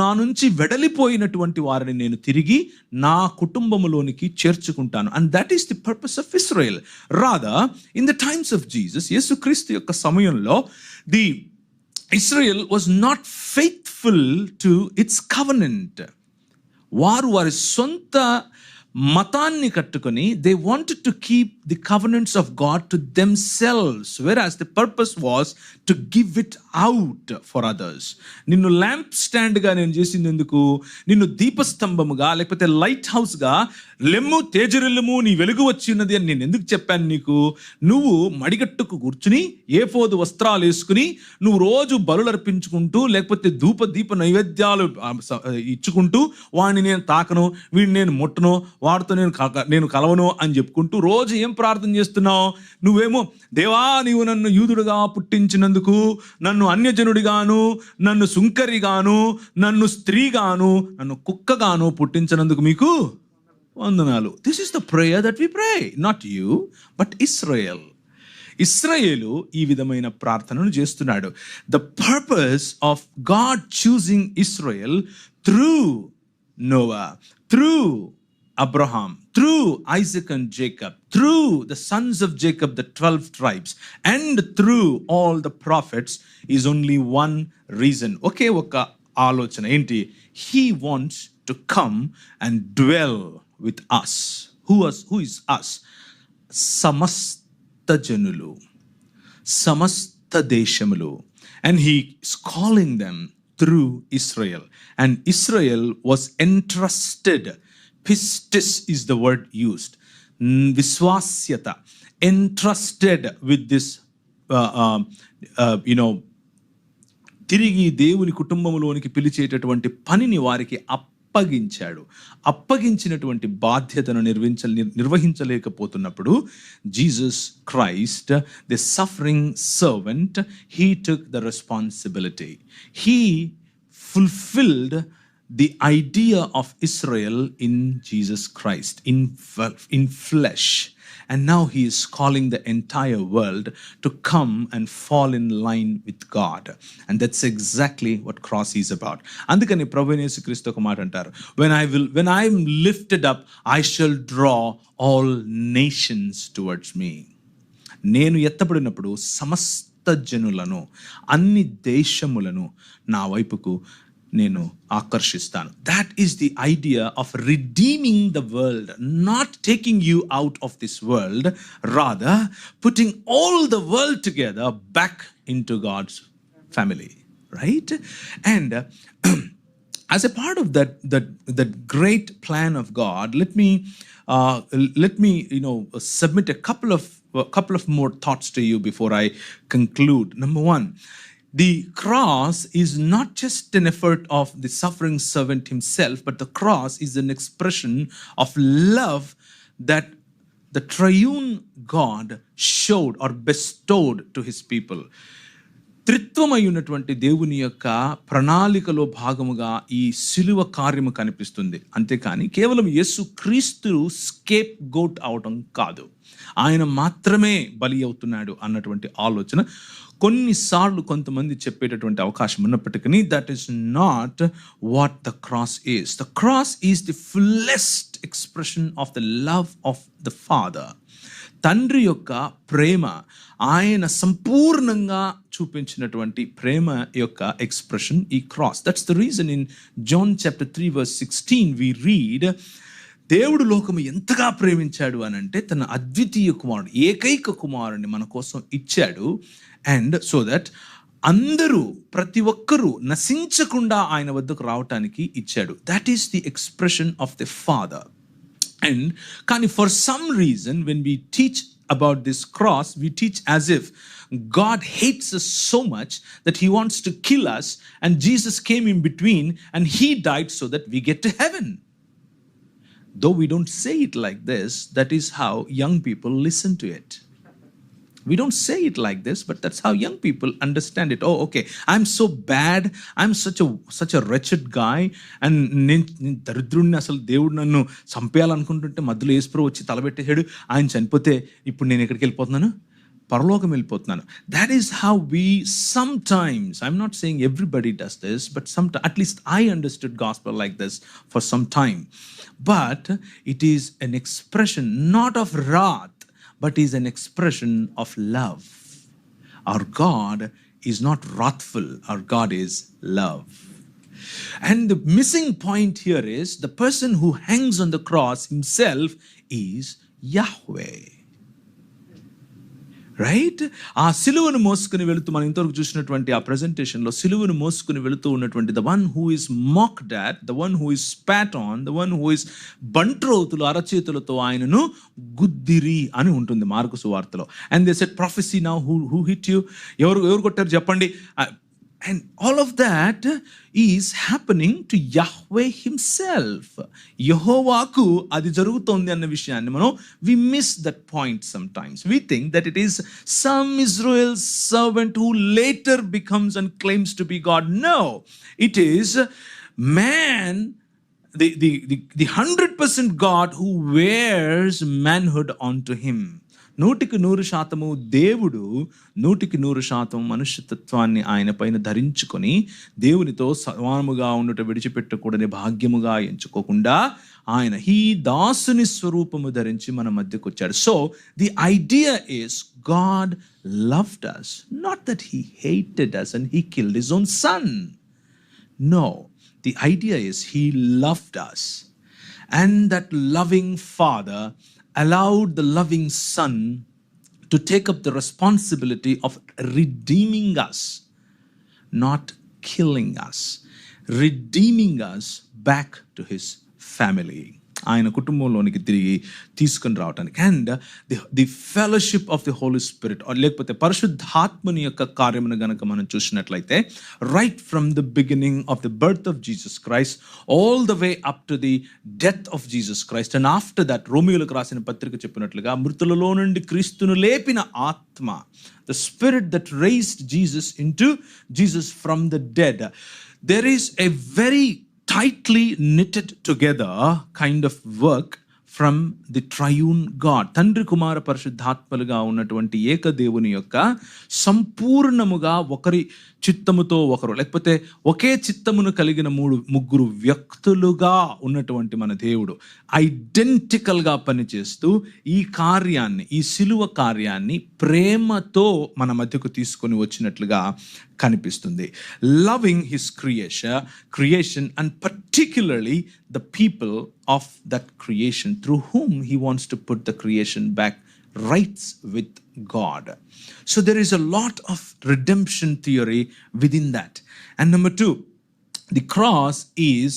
నా నుంచి వెడలిపోయినటువంటి వారిని నేను తిరిగి నా కుటుంబములోనికి చేర్చుకుంటాను. And that is the purpose of Israel. Rather in the times of Jesus, యేసుక్రీస్తు యొక్క సమయంలో the Israel was not faithful to its covenant. వారి సొంత మతాన్ని కట్టుకొని they wanted to keep the covenants of God to themselves, whereas the purpose was to give it out for others. నిన్ను lamp స్టాండ్గా నేను చేసింది ఎందుకు? నిన్ను దీపస్తంభముగా లేకపోతే లైట్ హౌస్గా లెమ్ము తేజరిల్లుము నీ వెలుగు వచ్చి ఉన్నది అని నేను ఎందుకు చెప్పాను నీకు? నువ్వు మడిగట్టుకు కూర్చుని ఏఫోదు వస్త్రాలు వేసుకుని నువ్వు రోజు బలులు అర్పించుకుంటూ లేకపోతే దీప నైవేద్యాలు ఇచ్చుకుంటూ వాడిని నేను తాకను, వీడిని నేను ముట్టను, వాడితో నేను కలవను అని చెప్పుకుంటూ రోజు ఏం ప్రార్థన చేస్తున్నావు? నువ్వేమో దేవా నీవు నన్ను యూదుడుగా పుట్టించినందుకు, నన్ను అన్యజనుడిగాను, నన్ను సుంకరిగాను, నన్ను స్త్రీగాను, నన్ను కుక్కగాను పుట్టించినందుకు మీకు వందనాలు. This is the prayer that we pray, not you but Israel. Israel ఈ విధమైన ప్రార్థనను చేస్తున్నాడు. The purpose of God choosing Israel through Noah, through Abraham, through Isaac and Jacob, through the sons of Jacob, the 12 tribes, and through all the prophets is only one reason. Okay, oka alochana enti, he wants to come and dwell with us. Who is us? Samasta janulu, samasta deshamulo, and he is calling them through Israel, and Israel was entrusted. Pistis is the word used. Viswasyata, entrusted with this, తిరిగి దేవుని కుటుంబంలోనికి పిలిచేటటువంటి పనిని వారికి అప్పగించాడు. అప్పగించినటువంటి బాధ్యతను నిర్వహించలేకపోతున్నప్పుడు Jesus Christ, the suffering servant, he took the responsibility. He fulfilled the idea of Israel in Jesus Christ, in flesh. And now he is calling the entire world to come and fall in line with God. And that's exactly what cross is about. Andukani Prabhu Yesu Kristo oka మాట అంటారు, when I am lifted up, I shall draw all nations towards me. నేను ఎత్తబడినప్పుడు సమస్త జనులను, అన్ని దేశములను నా వైపుకు నేను ఆకర్షిస్తాను. That is the idea of redeeming the world, not taking you out of this world, rather putting all the world together back into God's family, right? And as a part of that great plan of God, let me submit a couple of more thoughts to you before I conclude. Number one, the cross is not just an effort of the suffering servant himself, but the cross is an expression of love that the triune God showed or bestowed to his people. త్రిత్వమై ఉన్నటువంటి దేవుని యొక్క ప్రణాళికలో భాగముగా ఈ సిలువ కార్యము కనిపిస్తుంది. అంతేకాని కేవలం యేసు క్రీస్తు స్కేప్ గోట్ అవటం కాదు, ఆయన మాత్రమే బలి అవుతున్నాడు అన్నటువంటి ఆలోచన కొన్నిసార్లు కొంతమంది చెప్పేటటువంటి అవకాశం ఉన్నప్పటికీ that is not what the cross is. The cross is the fullest expression of the love of the father. తండ్రి యొక్క ప్రేమ, ఆయన సంపూర్ణంగా చూపించినటువంటి ప్రేమ యొక్క ఎక్స్ప్రెషన్ ఈ cross. That's the reason in John chapter 3:16 we read, దేవుడు లోకము ఎంతగా ప్రేమించాడు అని అంటే తన అద్వితీయ కుమారుడు, ఏకైక కుమారుడిని మన కోసం ఇచ్చాడు. అండ్ సో దట్ అందరూ, ప్రతి ఒక్కరూ నశించకుండా ఆయన వద్దకు రావటానికి ఇచ్చాడు. That is the expression of the father. And కానీ for some reason when we teach about this cross, we teach as if God hates us so much that he wants to kill us, and Jesus came in between and he died so that we get to heaven. Though we don't say it like this, that is how young people listen to it. We don't say it like this, but that's how young people understand it. Oh, okay, I'm so bad, I'm such a wretched guy, and దరిద్రుడిని, అసలు దేవుడు నన్ను చంపేయాలనుకుంటుంటే మధ్యలో యేసుప్రభు వచ్చి తలబెట్టేసాడు, ఆయన చనిపోతే ఇప్పుడు నేను ఎక్కడికి వెళ్ళిపోతున్నాను, పరలోకం వెళ్ళిపోతున్నాను. That is how we sometimes, I'm not saying everybody does this, but sometimes, at least I understood gospel like this for some time. But it is an expression not of wrath, but is an expression of love. Our God is not wrathful, our God is love. And the missing point here is the person who hangs on the cross himself is Yahweh. Right? ఆ సిలువను మోసుకుని వెళుతూ, మనం ఇంతవరకు చూసినటువంటి ఆ ప్రెజెంటేషన్లో సిలువను మోసుకుని వెళుతూ ఉన్నటువంటి the one who is mocked at, the one who is spat on, the one who is బంట్రోతులు అరచేతులతో ఆయనను గుద్దిరి అని ఉంటుంది మార్కు సువార్తలో. And they said prophesy now, who hit you, ఎవరు కొట్టారు చెప్పండి. And all of that is happening to Yahweh himself. యెహోవాకు అది జరుగుతోంది అన్న విషయాన్ని we miss that point sometimes. We think that it is some Israel servant who later becomes and claims to be God. No, it is man, the 100% God who wears manhood onto him. 100% దేవుడు 100% మనుష్యత్వాన్ని ఆయన పైన ధరించుకొని దేవునితో సమానముగా ఉండుట విడిచిపెట్టకూడని భాగ్యముగా ఎంచుకోకుండా ఆయన ఈ దాసుని స్వరూపము ధరించి మన మధ్యకు వచ్చాడు. So the idea is God loved us, not that he hated us and he killed his own son. No, the idea is he loved us, and that loving father allowed the loving son to take up the responsibility of redeeming us, not killing us, redeeming us back to his family. ఆయన కుటుంబంలోనికి తిరిగి తీసుకుని రావటానికి. And the fellowship of the Holy Spirit, లేకపోతే పరిశుద్ధాత్మని యొక్క కార్యమును గనక మనం చూసినట్లయితే, right from the beginning of the birth of Jesus Christ all the way up to the death of Jesus Christ, and after that రోమియోలకు రాసిన పత్రిక చెప్పినట్లుగా మృతులలో నుండి క్రీస్తును లేపిన ఆత్మ, the Spirit that raised Jesus into Jesus from the dead. There is a very tightly knitted together kind of work from the triune God. తండ్రి కుమార పరిశుద్ధాత్మలుగా ఉన్నటువంటి ఏకదేవుని యొక్క సంపూర్ణముగా ఒకరి చిత్తముతో ఒకరు, లేకపోతే ఒకే చిత్తమును కలిగిన ముగ్గురు వ్యక్తులుగా ఉన్నటువంటి మన దేవుడు ఐడెంటికల్గా పనిచేస్తూ ఈ కార్యాన్ని, ఈ సిలువ కార్యాన్ని ప్రేమతో మన మధ్యకు తీసుకొని వచ్చినట్లుగా కనిపిస్తుంది. Loving his creation and particularly the people of that creation through whom he wants to put the creation back rights with God. So there is a lot of redemption theory within that. And number 2, the cross is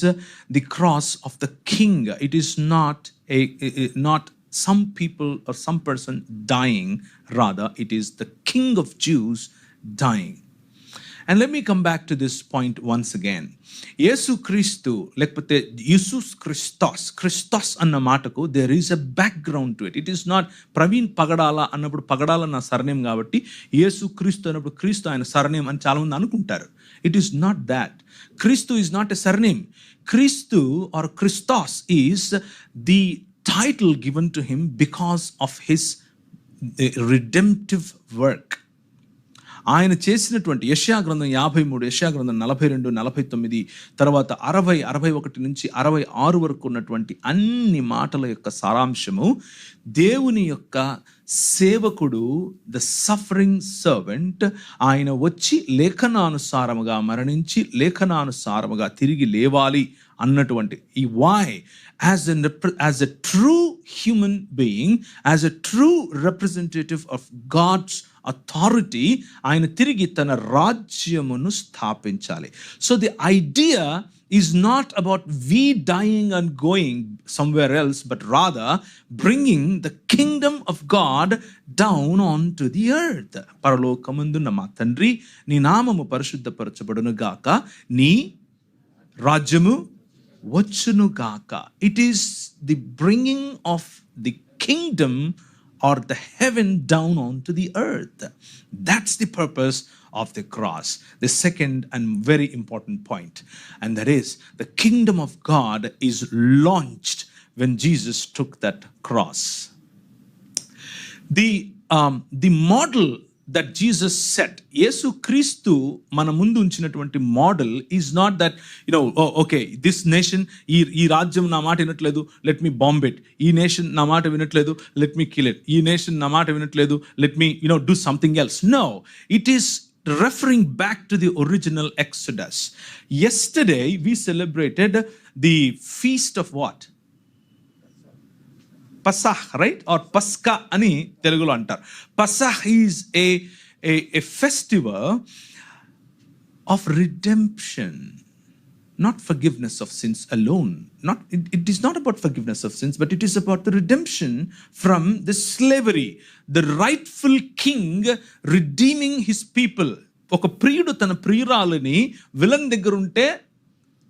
the cross of the king. It is not not some people or some person dying, rather it is the king of Jews dying. And let me come back to this point once again. యేసు క్రీస్తు లేకపోతే యేసుస్ Christos అన్న మాటకు there is a background to it. It is not Praveen పగడాల అన్నప్పుడు పగడాల నా surname కాబట్టి యేసు క్రీస్తు అన్నప్పుడు క్రీస్తు ఆయన సర్నేమ్ అని చాలా మంది అనుకుంటారు. It is not that. క్రీస్తు is not a surname. క్రీస్తు or Christos is the title given to him because of his redemptive work. ఆయన చేసినటువంటి యెషయా గ్రంథం 53, యెషయా గ్రంథం 42, 49, తర్వాత 60, 61 నుంచి 66 వరకు ఉన్నటువంటి అన్ని మాటల యొక్క సారాంశము దేవుని యొక్క సేవకుడు, ద సఫరింగ్ సర్వెంట్, ఆయన వచ్చి లేఖనానుసారముగా మరణించి లేఖనానుసారముగా తిరిగి లేవాలి అన్నటువంటి ఈ why as a true human being, as a true representative of God's authority, ఆయన తిరిగి తన రాజ్యమును స్థాపించాలి. So the idea is not about we dying and going somewhere else, but rather bringing the kingdom of God down onto the earth. పరలోకమందున్న మా తండ్రి, నీ నామము పరిశుద్ధపరచబడును గాక, నీ రాజ్యము వచ్చును గాక. It is the bringing of the kingdom or the heaven down onto the earth. That's the purpose of the cross. The second and very important point, and that is the kingdom of God is launched when Jesus took that cross. The model that Jesus set, యేసు క్రీస్తు మన ముందు ఉంచినటువంటి model is not that okay this nation, ఈ రాజ్యం నా మాట వినట్లేదు, let me bomb it. ఈ నేషన్ నా మాట వినట్లేదు, లెట్ మీ కిల్ ఇట్. ఈ నేషన్ నా మాట వినట్లేదు, let me do something else. No, it is referring back to the original Exodus. Yesterday we celebrated the feast of what? Pasach, right? Or Pascha ani Telugulo antar. Pasach is a festival of redemption, not forgiveness of sins alone. It is not about forgiveness of sins, but it is about the redemption from the slavery. The rightful king redeeming his people. ఒక ప్రియుడు తన ప్రియురాలని villain దగ్గర ఉంటే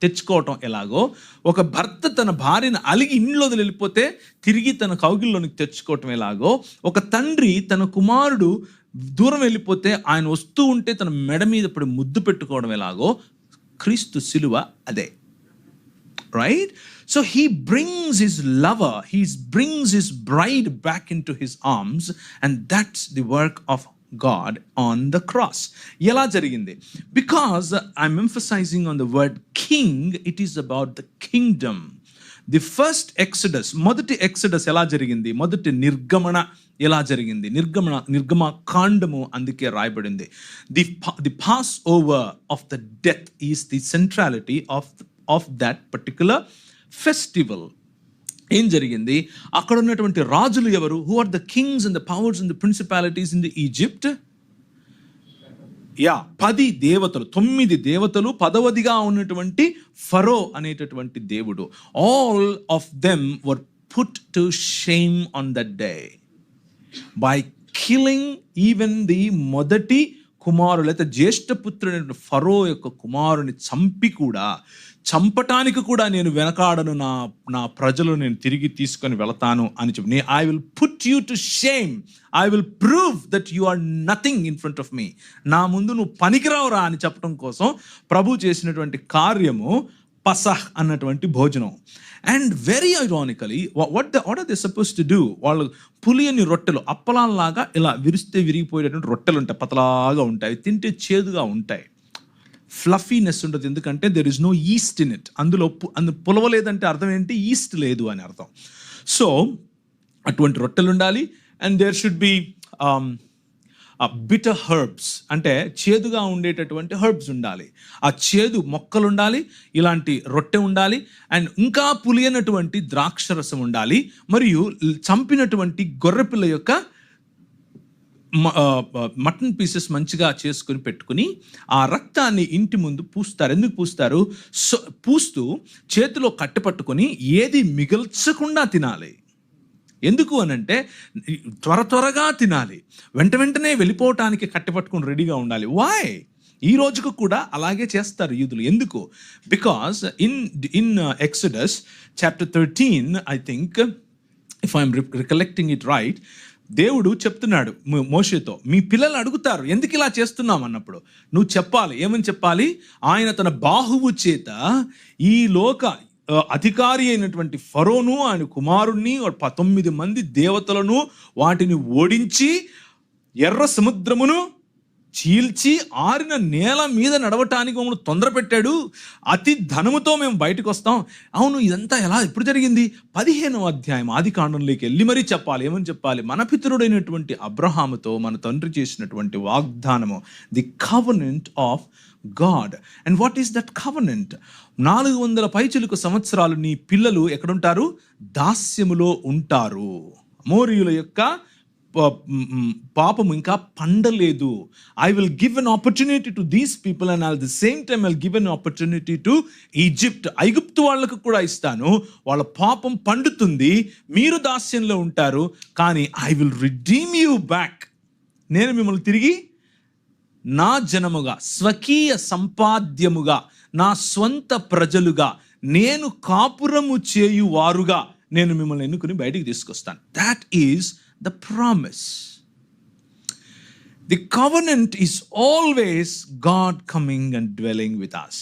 తెచ్చుకోవటం ఎలాగో, ఒక భర్త తన భార్యను అలిగి ఇంట్లో వెళ్ళిపోతే తిరిగి తన కౌగిల్లోనికి తెచ్చుకోవటం ఎలాగో, ఒక తండ్రి తన కుమారుడు దూరం వెళ్ళిపోతే ఆయన వస్తూ ఉంటే తన మెడ మీద పడి ముద్దు పెట్టుకోవడం ఎలాగో, క్రీస్తు సిలువ అదే. right? So he brings his lover, he brings his bride back into his arms, and that's the work of God on the cross. ఎలా జరిగింది? Because I'm emphasizing on the word king, it is about the kingdom. The first Exodus, మొదటి Exodus ఎలా జరిగింది, మొదటి నిర్గమన ఎలా జరిగింది, నిర్గమ కాండము అందుకే రాయబడింది. The passover of the death is the centrality of that particular festival. ఏం జరిగింది? అక్కడ ఉన్నటువంటి రాజులు ఎవరు? Who are the kings and the powers and the principalities in the Egypt? 10 దేవతలు, 9 దేవతలు, 10వదిగా ఉన్నటువంటి ఫరో అనేటటువంటి దేవుడు. All of them were put to shame on that day by killing even the మొదటి కుమారుడు లేదా జ్యేష్ఠపుత్రుడైన ఫరో యొక్క కుమారుని చంపటానికి కూడా నేను వెనకాడను, నా ప్రజలు నేను తిరిగి తీసుకొని వెళతాను అని చెప్పి, I will put you to shame, I will prove that you are nothing in front of me, నా ముందు నువ్వు పనికిరావురా అని చెప్పడం కోసం ప్రభు చేసినటువంటి కార్యము పసహ్ అన్నటువంటి భోజనం. And very ironically what are they suppose to do? వాళ్ళు పులియని రొట్టెలు, అప్పలాల్లాగా ఇలా విరిస్తే విరిగిపోయేటటువంటి రొట్టెలు ఉంటాయి, పతలాగా ఉంటాయి, తింటే చేదుగా ఉంటాయి, ఫ్లఫీనెస్ ఉండదు. ఎందుకంటే there is no yeast in it. అందులో పులవలేదంటే అర్థం ఏంటి? ఈస్ట్ లేదు అని అర్థం. సో అటువంటి రొట్టెలు ఉండాలి. And there should be bitter herbs, అంటే చేదుగా ఉండేటటువంటి హెర్బ్స్ ఉండాలి, ఆ చేదు మొక్కలు ఉండాలి, ఇలాంటి రొట్టె ఉండాలి, అండ్ ఇంకా పులియనటువంటి ద్రాక్షరసం ఉండాలి, మరియు చంపినటువంటి గొర్రెపిల్ల యొక్క మటన్ పీసెస్ మంచిగా చేసుకుని పెట్టుకుని ఆ రక్తాన్ని ఇంటి ముందు పూస్తారు. ఎందుకు పూస్తారు? పూస్తూ చేతిలో కట్టె పట్టుకొని ఏది మిగల్చకుండా తినాలి. ఎందుకు అనంటే త్వరగా తినాలి, వెంటనే వెళ్ళిపోవటానికి కట్టె పట్టుకొని రెడీగా ఉండాలి. వై? ఈ రోజుకు కూడా అలాగే చేస్తారు యూదులు. ఎందుకు? Because in Exodus chapter 13, I think, if I'm recollecting it right, దేవుడు చెప్తున్నాడు మోషేతో, మీ పిల్లలు అడుగుతారు ఎందుకు ఇలా చేస్తున్నాం అన్నప్పుడు నువ్వు చెప్పాలి. ఏమని చెప్పాలి? ఆయన తన బాహువు చేత ఈ లోక అధికారి అయినటువంటి ఫరోను, ఆయన కుమారుణ్ణి, 19 మంది దేవతలను వాటిని ఓడించి ఎర్ర సముద్రమును చీల్చి ఆరిన నేల మీద నడవటానికి మమ్మల్ని తొందర పెట్టాడు, అతి ధనముతో మేము బయటకు వస్తాం. అవును, ఇదంతా ఎలా ఎప్పుడు జరిగింది? 15వ అధ్యాయం ఆది కాండంలోకి వెళ్ళి మరీ చెప్పాలి. ఏమని చెప్పాలి? మన పితరుడైనటువంటి అబ్రహాముతో మన తండ్రి చేసినటువంటి వాగ్దానము, the covenant of God. And what is that covenant? 400 పైచిలుకు సంవత్సరాలు నీ పిల్లలు ఎక్కడుంటారు? దాస్యములో ఉంటారు. అమోరీయుల యొక్క పాపము ఇంకా పండలేదు. I will give an opportunity to these people and at the same time I will give an opportunity to Egypt. ఐగుప్తు వాళ్ళకు కూడా ఇస్తాను, వాళ్ళ పాపం పండుతుంది, మీరు దాస్యంలో ఉంటారు, కానీ I will redeem you back. నేను మిమ్మల్ని తిరిగి నా జనముగా, స్వకీయ సంపాద్యముగా, నా స్వంత ప్రజలుగా, నేను కాపురము చేయువారుగా నేను మిమ్మల్ని ఎన్నుకుని బయటికి తీసుకొస్తాను. That is the promise. The covenant is always God coming and dwelling with us.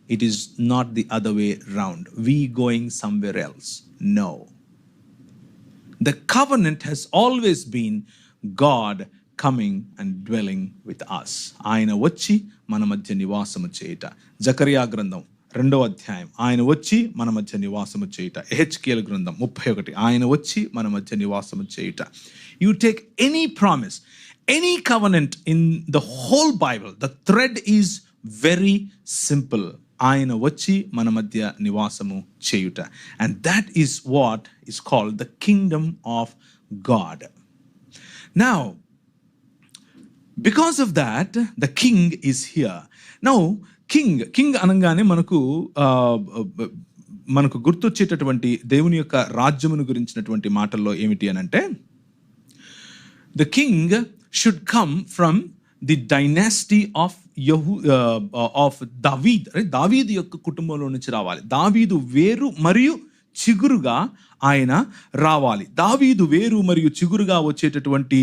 It is not the other way round, we going somewhere else. No, the covenant has always been God coming and dwelling with us. ఆయన వచ్చి మన మధ్య నివాసము చేయుట. జకరియా గ్రంథం 2వ అధ్యాయం, ఆయన వచ్చి మన మధ్య నివాసము చేయుట. ఎహెచ్కేల్ గ్రంథం 31, ఆయన వచ్చి మన మధ్య నివాసము చేయుట. You take any promise, any covenant in the whole Bible, the thread is very simple. ఆయన వచ్చి మన మధ్య నివాసము చేయుట. And that is what is called the Kingdom of God. Now because of that the king is here. Now king అనగానే మనకు గుర్తొచ్చేటటువంటి దేవుని యొక్క రాజ్యమును గురించినటువంటి మాటల్లో ఏమిటి అని అంటే, the king should come from the dynasty of దావీద్. దావీదు యొక్క కుటుంబంలో నుంచి రావాలి. దావీదు వేరు మరియు చిగురుగా ఆయన రావాలి. దావీదు వేరు మరియు చిగురుగా వచ్చేటటువంటి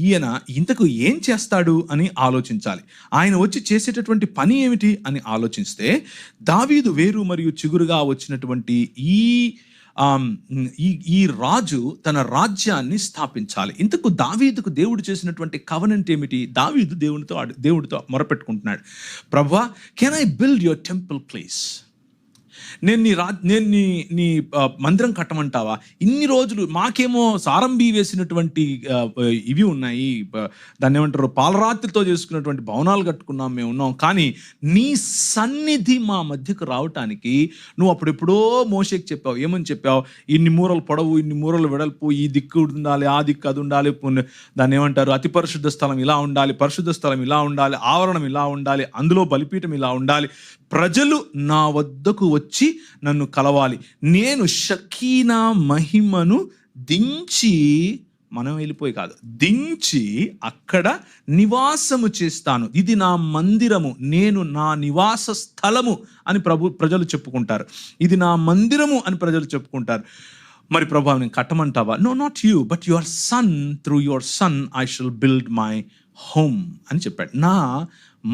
ఈయన ఇంతకు ఏం చేస్తాడు అని ఆలోచించాలి. ఆయన వచ్చి చేసేటటువంటి పని ఏమిటి అని ఆలోచిస్తే, దావీదు వేరు మరియు చిగురుగా వచ్చినటువంటి ఈ రాజు తన రాజ్యాన్ని స్థాపించాలి. ఇంతకు దావీదుకు దేవుడు చేసినటువంటి కవనెంట్ ఏమిటి? దావీదు దేవుడితో మొరపెట్టుకుంటున్నాడు, ప్రభువా, can I build your temple place? నేను నీ మందిరం కట్టమంటావా? ఇన్ని రోజులు మాకేమో సారంభి వేసినటువంటి ఇవి ఉన్నాయి, దాన్ని ఏమంటారు, పాలరాత్రితో చేసుకున్నటువంటి భవనాలు కట్టుకున్నాం, మేము ఉన్నాం. కానీ నీ సన్నిధి మా మధ్యకు రావటానికి నువ్వు అప్పుడెప్పుడో మోషేకి చెప్పావు. ఏమని చెప్పావు? ఇన్ని మూరలు పొడవు, ఇన్ని మూరలు వెడల్పు, ఈ దిక్కు ఉండాలి, ఆ దిక్కు అది ఉండాలి, దాన్ని ఏమంటారు, అతి పరిశుద్ధ స్థలం ఇలా ఉండాలి, పరిశుద్ధ స్థలం ఇలా ఉండాలి, ఆవరణం ఇలా ఉండాలి, అందులో బలిపీఠం ఇలా ఉండాలి, ప్రజలు నా వద్దకు వచ్చి నన్ను కలవాలి, నేను షకీనా మహిమను దించి, మనం వెళ్ళిపోయి కాదు, దించి అక్కడ నివాసము చేస్తాను, ఇది నా మందిరము, నేను నా నివాస స్థలము అని ప్రజలు చెప్పుకుంటారు. ఇది నా మందిరము అని ప్రజలు చెప్పుకుంటారు. మరి ప్రభు, నేను కట్టమంటావా? No, not you, but your son, through your son I shall build my home అని చెప్పాడు. నా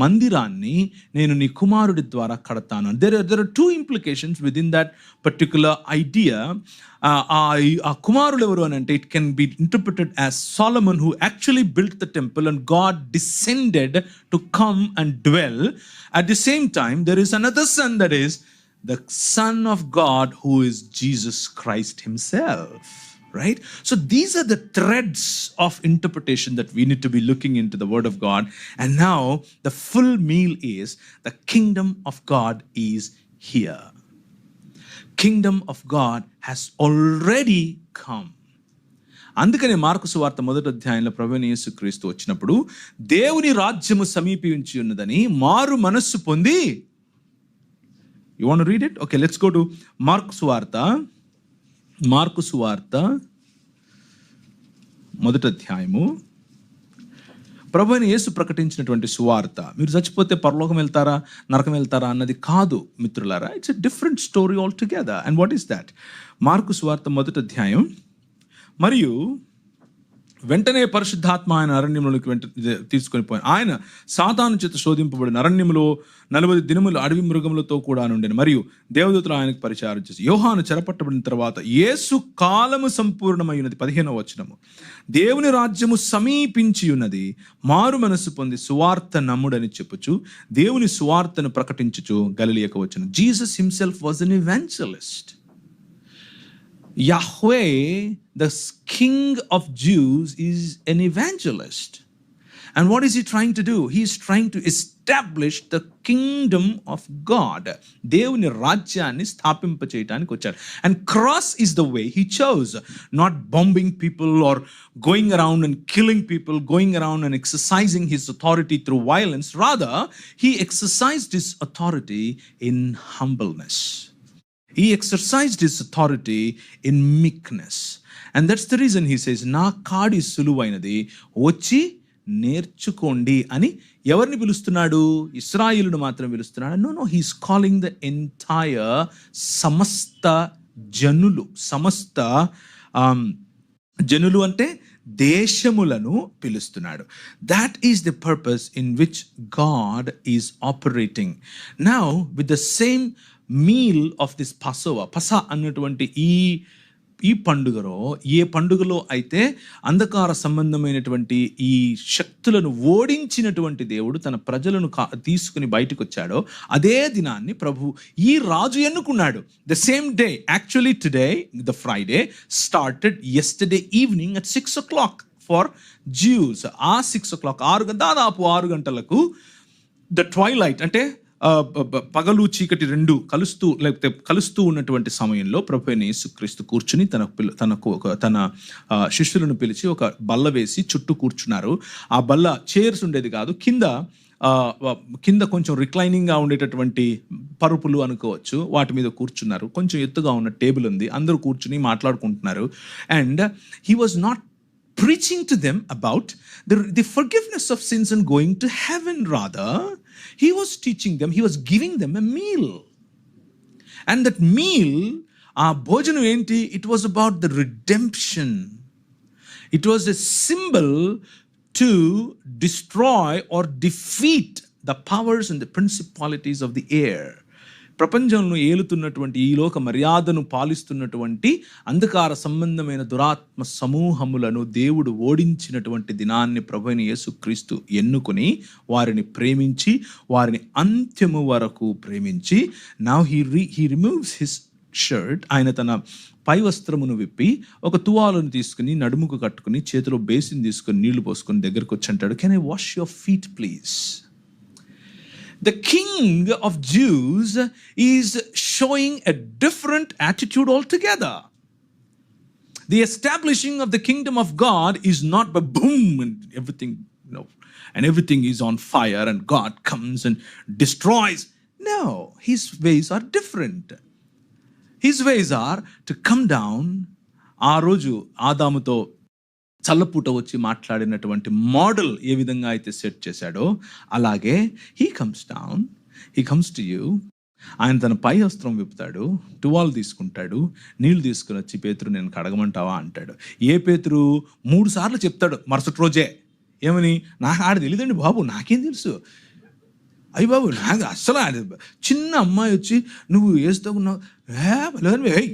మందిరాన్ని నేను నీ కుమారుడి ద్వారా కడతాను. there are two implications within that particular idea. ఆ కుమారుడు ఎవరు అని అంటే, it can be interpreted as Solomon, who actually built the temple and God descended to come and dwell. At the same time, there is another son, that is the Son of God, who is Jesus Christ himself. Right? So these are the threads of interpretation that we need to be looking into the Word of God. And now the full meal is, the kingdom of God is here. Kingdom of God has already come. అందుకనే mark సువార్త 1వ అధ్యాయంలో ప్రభువైన యేసుక్రీస్తు వచ్చినప్పుడు, దేవుని రాజ్యము సమీపించి ఉన్నదని మారు మనస్సు పొంది, you want to read it? Okay, let's go to mark సువార్త 1వ అధ్యాయము. ప్రభువైన యేసు ప్రకటించినటువంటి సువార్త, మీరు చచ్చిపోతే పరలోకం వెళ్తారా, నరకం వెళ్తారా అన్నది కాదు మిత్రులారా. It's a different story all together. And what is that? Mark సువార్త 1వ అధ్యాయం. మరియు వెంటనే పరిశుద్ధాత్మ ఆయన అరణ్యంలోకి తీసుకొని పోయి, ఆయన సాతాను చేత శోధింపబడిన అరణ్యములో 40 దినములు అడవి మృగములతో కూడా నుండెను. మరియు దేవదూతలు ఆయనకు పరిచారం చేసి, యోహాను చెరపట్టబడిన తర్వాత యేసు కాలము సంపూర్ణమైనది. 15వ వచనము, దేవుని రాజ్యము సమీపించి ఉన్నది, మారు మనస్సు పొంది సువార్త నమ్ముడని చెప్పుచు దేవుని సువార్తను ప్రకటించుచు గలిలయకు వచ్చెను. Jesus himself was an evangelist. Yahweh, the King of Jews, is an evangelist. And what is he trying to do? He is trying to establish the kingdom of God. దేవుని రాజ్యాన్ని స్థాపింపచేయడానికి వచ్చారు. And cross is the way he chose. Not bombing people or going around and killing people, going around and exercising his authority through violence. Rather, he exercised his authority in humbleness. He exercised his authority in meekness. And that's the reason he says, నా కాడి సులువైనది, వచ్చి నేర్చుకోండి అని ఎవరిని పిలుస్తున్నాడు? ఇశ్రాయేలును మాత్రం పిలుస్తున్నాడు? No, he's calling the entire సమస్త జనులు అంటే దేశములను పిలుస్తున్నాడు. That is the purpose in which God is operating. Now, with the same meal of this Passover, పసా అన్నటువంటి ఈ పండుగలో, ఏ పండుగలో అయితే అంధకార సంబంధమైనటువంటి ఈ శక్తులను ఓడించినటువంటి దేవుడు తన ప్రజలను తీసుకుని బయటకు వచ్చాడో, అదే దినాన్ని ప్రభు ఈ రాజు ఎన్నుకున్నాడు. The same day, actually today, the Friday started yesterday evening at 6 o'clock for Jews. ఆ 6 o'clock, దాదాపు 6 గంటలకు ద ట్వైలైట్, అంటే పగలు చీకటి రెండు కలుస్తూ ఉన్నటువంటి సమయంలో ప్రభువైన యేసుక్రీస్తు కూర్చుని తన శిష్యులను పిలిచి ఒక బల్ల వేసి చుట్టూ కూర్చున్నారు. ఆ బల్ల చైర్స్ ఉండేది కాదు, కింద కొంచెం రిక్లైనింగ్గా ఉండేటటువంటి పరుపులు అనుకోవచ్చు, వాటి మీద కూర్చున్నారు. కొంచెం ఎత్తుగా ఉన్న టేబుల్ ఉంది, అందరూ కూర్చుని మాట్లాడుకుంటున్నారు. And he was not preaching to them about the forgiveness of sins and going to heaven. Rather, he was teaching them, he was giving them a meal. And that meal, ఆ భోజనం ఏంటి? It was about the redemption. It was a symbol to destroy or defeat the powers and the principalities of the air. ప్రపంచంలో ఏలుతున్నటువంటి ఈ లోక మర్యాదను పాలిస్తున్నటువంటి అంధకార సంబంధమైన దురాత్మ సమూహములను దేవుడు ఓడించినటువంటి దినాన్ని ప్రభువైన యేసుక్రీస్తు ఎన్నుకొని వారిని ప్రేమించి వారిని అంత్యము వరకు ప్రేమించి now he removes his shirt. ఆయన తన పై వస్త్రమును విప్పి ఒక తువాలను తీసుకుని నడుముకు కట్టుకుని చేతిలో బేసిన్ తీసుకుని నీళ్లు పోసుకుని దగ్గరకు వచ్చి అంటాడు, can I wash your feet please? The king of Jews is showing a different attitude altogether. The establishing of the kingdom of God is not by boom and everything, and everything is on fire and God comes and destroys. No, his ways are different. His ways are to come down. ఆ రోజు ఆదాముతో చల్లపూట వచ్చి మాట్లాడినటువంటి model ఏ విధంగా అయితే set చేశాడో అలాగే he comes down, he comes to you. ఆయన తన పై వస్త్రం విప్పుతాడు, టువాల్ తీసుకుంటాడు, నీళ్లు తీసుకుని వచ్చి పేతురు నేను కడగమంటావా అంటాడు. ఏ పేతురు 3 సార్లు చెప్తాడు మరుసటి రోజే. ఏమని? నాకు ఆడ తెలియదండి బాబు, నాకేం తెలుసు, అయ్యి బాబు నాకు అస్సలు చిన్న అమ్మాయి వచ్చి నువ్వు వేస్తావున్నావు,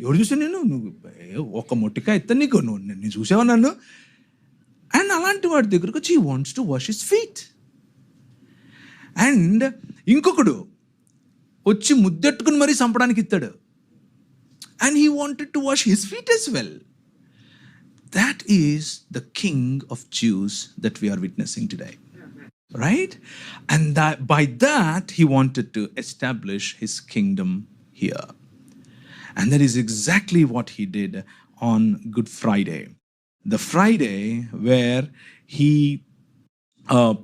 ఎవడు చూసా నువ్వు ఒక మొట్టికాయ ఎత్తా నీకు, నేను చూసావా నన్ను? అండ్ అలాంటి వాడి దగ్గరకు వచ్చి he wants to wash his feet. And ఇంకొకడు వచ్చి ముద్దెట్టుకుని మరీ చంపడానికి ఇస్తాడు. And he wanted to wash his feet as well. That is the king of Jews that we are witnessing today. Right? And that by that he wanted to establish his kingdom here. And that is exactly what he did on Good Friday. The Friday where he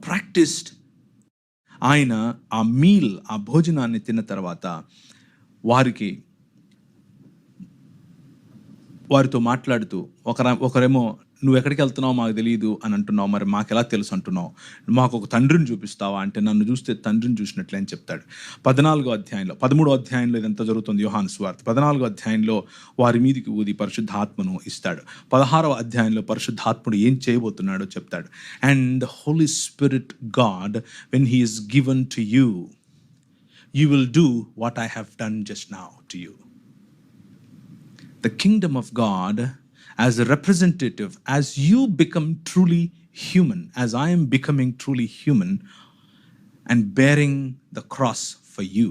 practiced ఆయన ఆ meal, ఆ భోజనాన్ని తిన్న తర్వాత వారితో మాట్లాడుతూ ఒకరేమో నువ్వు ఎక్కడికి వెళ్తున్నావు మాకు తెలియదు అని అంటున్నావు, మరి మాకు ఎలా తెలుసు అంటున్నావు, మాకు ఒక తండ్రిని చూపిస్తావా అంటే నన్ను చూస్తే తండ్రిని చూసినట్లే అని చెప్తాడు. 13వ అధ్యాయంలో ఇదంతా జరుగుతుంది. యోహాను సువార్త 14వ అధ్యాయంలో వారి మీదికి ఊది పరిశుద్ధాత్మను ఇస్తాడు. 16వ అధ్యాయంలో పరిశుద్ధాత్ముడు ఏం చేయబోతున్నాడో చెప్తాడు. And the Holy Spirit God when he is given to you, you will do what I have done just now to you. The kingdom of God as a representative, as you become truly human, as I am becoming truly human and bearing the cross for you,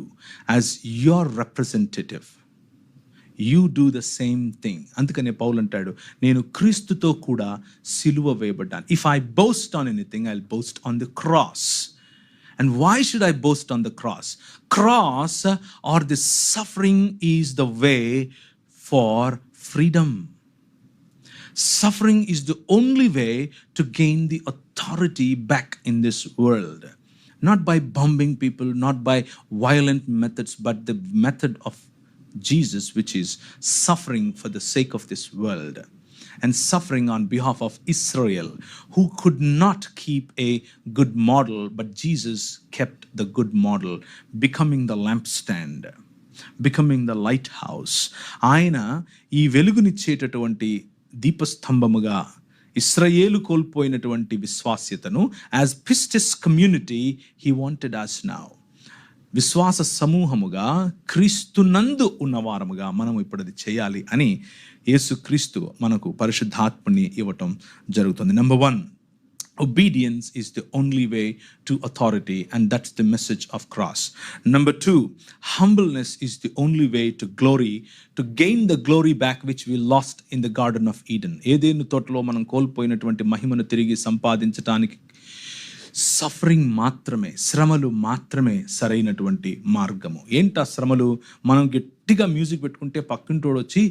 as your representative, you do the same thing. అందుకనే పౌలు అంటాడు, నేను క్రీస్తుతో కూడా సిలువ వేయబడ్డాను. If I boast on anything, I'll boast on the cross. And why should I boast on the cross? Cross or the suffering is the way for freedom. Suffering is the only way to gain the authority back in this world. Not by bombing people, not by violent methods, but the method of Jesus, which is suffering for the sake of this world. And suffering on behalf of Israel, who could not keep a good model, but Jesus kept the good model, becoming the lampstand, becoming the lighthouse. ఆయన ఈ వెలుగునిచ్చేటటువంటి దీపస్తంభముగా ఇశ్రాయేలు కోల్పోయినటువంటి విశ్వాస్యతను as pistis community he wanted us now. విశ్వాస సమూహముగా క్రీస్తునందు ఉన్నవారముగా మనం ఇప్పుడు అది చేయాలి అని యేసుక్రీస్తు మనకు పరిశుద్ధాత్మని ఇవ్వటం జరుగుతుంది. Number 1, obedience is the only way to authority, and that's the message of cross. Number 2, humbleness is the only way to glory, to gain the glory back which we lost in the Garden of Eden. ఏదెను తోటలో మనం కోల్పోయినటువంటి మహిమను తిరిగి సంపాదించడానికి suffering మాత్రమే, శ్రమలు మాత్రమే సరైనటువంటి మార్గము. ఏంటా శ్రమలు? మనం గట్టిగా మ్యూజిక్ పెట్టుకుంటే పక్కింటోడు వచ్చి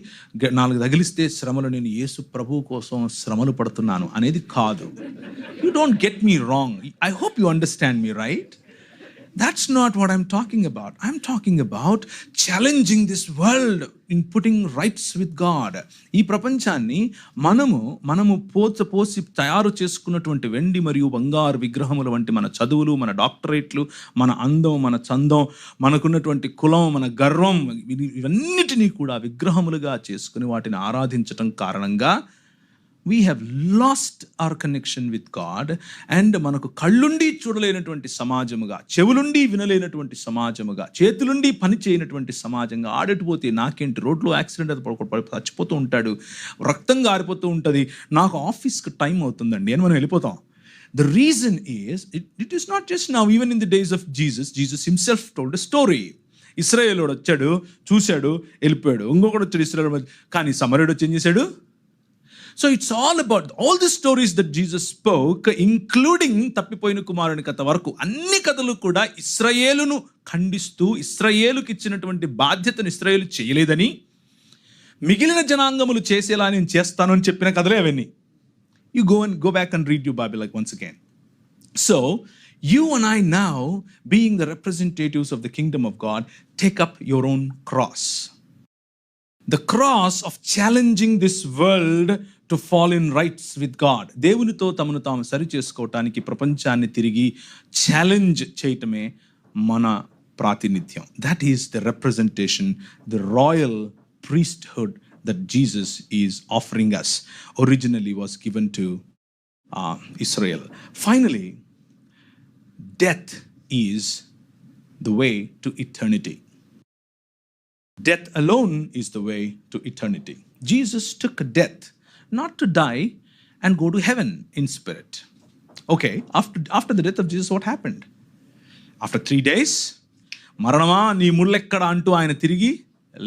4 తగిలిస్తే శ్రమలు నేను యేసు ప్రభువు కోసం శ్రమలు పడుతున్నాను అనేది కాదు. You don't get me wrong. I hope you understand me, right? That's not what I'm talking about. I'm talking about challenging this world in putting rights with God. ఈ ప్రపంచాన్ని మనము పోసి తయారు చేసుకున్నటువంటి వెండి మరియు బంగారు విగ్రహముల వంటి మన చదువులు, మన డాక్టరేట్లు, మన అందం, మన చందం, మనకున్నటువంటి కులం, మన గర్వం, ఇవన్నిటినీ కూడా విగ్రహములుగా చేసుకుని వాటిని ఆరాధించటం కారణంగా we have lost our connection with God, and మనకు కళ్ళుండి చూడలేనటువంటి సమాజముగా, చెవులుండి వినలేనటువంటి సమాజముగా, చేతులుండి పని చేయనటువంటి సమాజంగా ఆడటిపోతే నాకేంటి, రోడ్లో యాక్సిడెంట్ అది చచ్చిపోతూ ఉంటాడు, రక్తం గారిపోతూ ఉంటుంది, నాకు ఆఫీస్కి టైం అవుతుందండి అని మనం వెళ్ళిపోతాం. The reason is, it is not just now, even in the days of Jesus himself told a story. ఇశ్రాయేలోడు వచ్చాడు, చూశాడు, వెళ్ళిపోయాడు. ఇంకొకటి వచ్చాడు ఇశ్రాయేలు, కానీ సమరయుడు వచ్చి ఏం చేశాడు? So it's all about all the stories that Jesus spoke, including తప్పిపోయిన కుమారుని కథ వరకు, అన్ని కథలు కూడా ఇశ్రాయేలును ఖండిస్తూ, ఇశ్రాయేలుకి ఇచ్చినటువంటి బాధ్యతను ఇశ్రాయేలు చేయలేదని, మిగిలిన జనాంగములు చేసేలా నేను చేస్తాను అని చెప్పిన కథలే అవన్నీ. You go back and read your Bible like once again. So you and I now, being the representatives of the kingdom of God, take up your own cross. The cross of challenging this world to fall in rights with God. దేవునితో తమను తాము సరి చేసుకోవటానికి ప్రపంచాన్ని తిరిగి challenge చేయటమే మన ప్రాతినిధ్యం. That is the representation, the royal priesthood that Jesus is offering us. Originally was given to Israel. Finally, death is the way to eternity. Death alone is the way to eternity. Jesus took death not to die and go to heaven in spirit. Okay, after the death of Jesus, what happened? After 3 days, మరణమా నీ ముళ్ళెక్కడ అంటూ ఆయన తిరిగి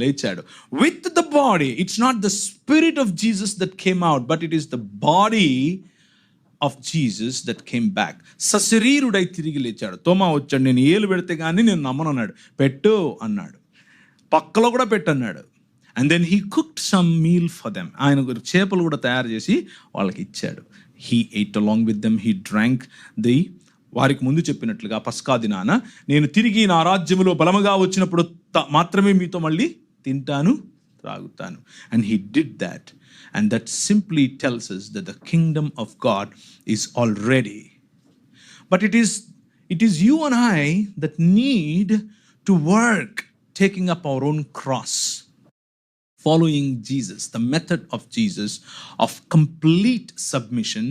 లేచాడు. With the body, it's not the spirit of Jesus that came out, but it is the body of Jesus that came back. సశరీరుడై తిరిగి లేచాడు. తోమా వచ్చాడు, నేను ఏలు పెడితే కానీ నేను నమ్మను అన్నాడు. పెట్టు అన్నాడు, పక్కలో కూడా పెట్టన్నాడు. And then he cooked some meal for them. ఆయన చేపలు కూడా తయారు చేసి వాళ్ళకి ఇచ్చాడు. He ate along with them, he drank the, వారికి ముందు చెప్పినట్లుగా పస్కా దినాన నేను తిరిగి నా రాజ్యములో బలముగా వచ్చినప్పుడు మాత్రమే మీతో మళ్ళీ తింటాను, త్రాగుతాను. And he did that. And that simply tells us that the kingdom of God is already. But it is you and I that need to work taking up our own cross, following Jesus, the method of Jesus of complete submission,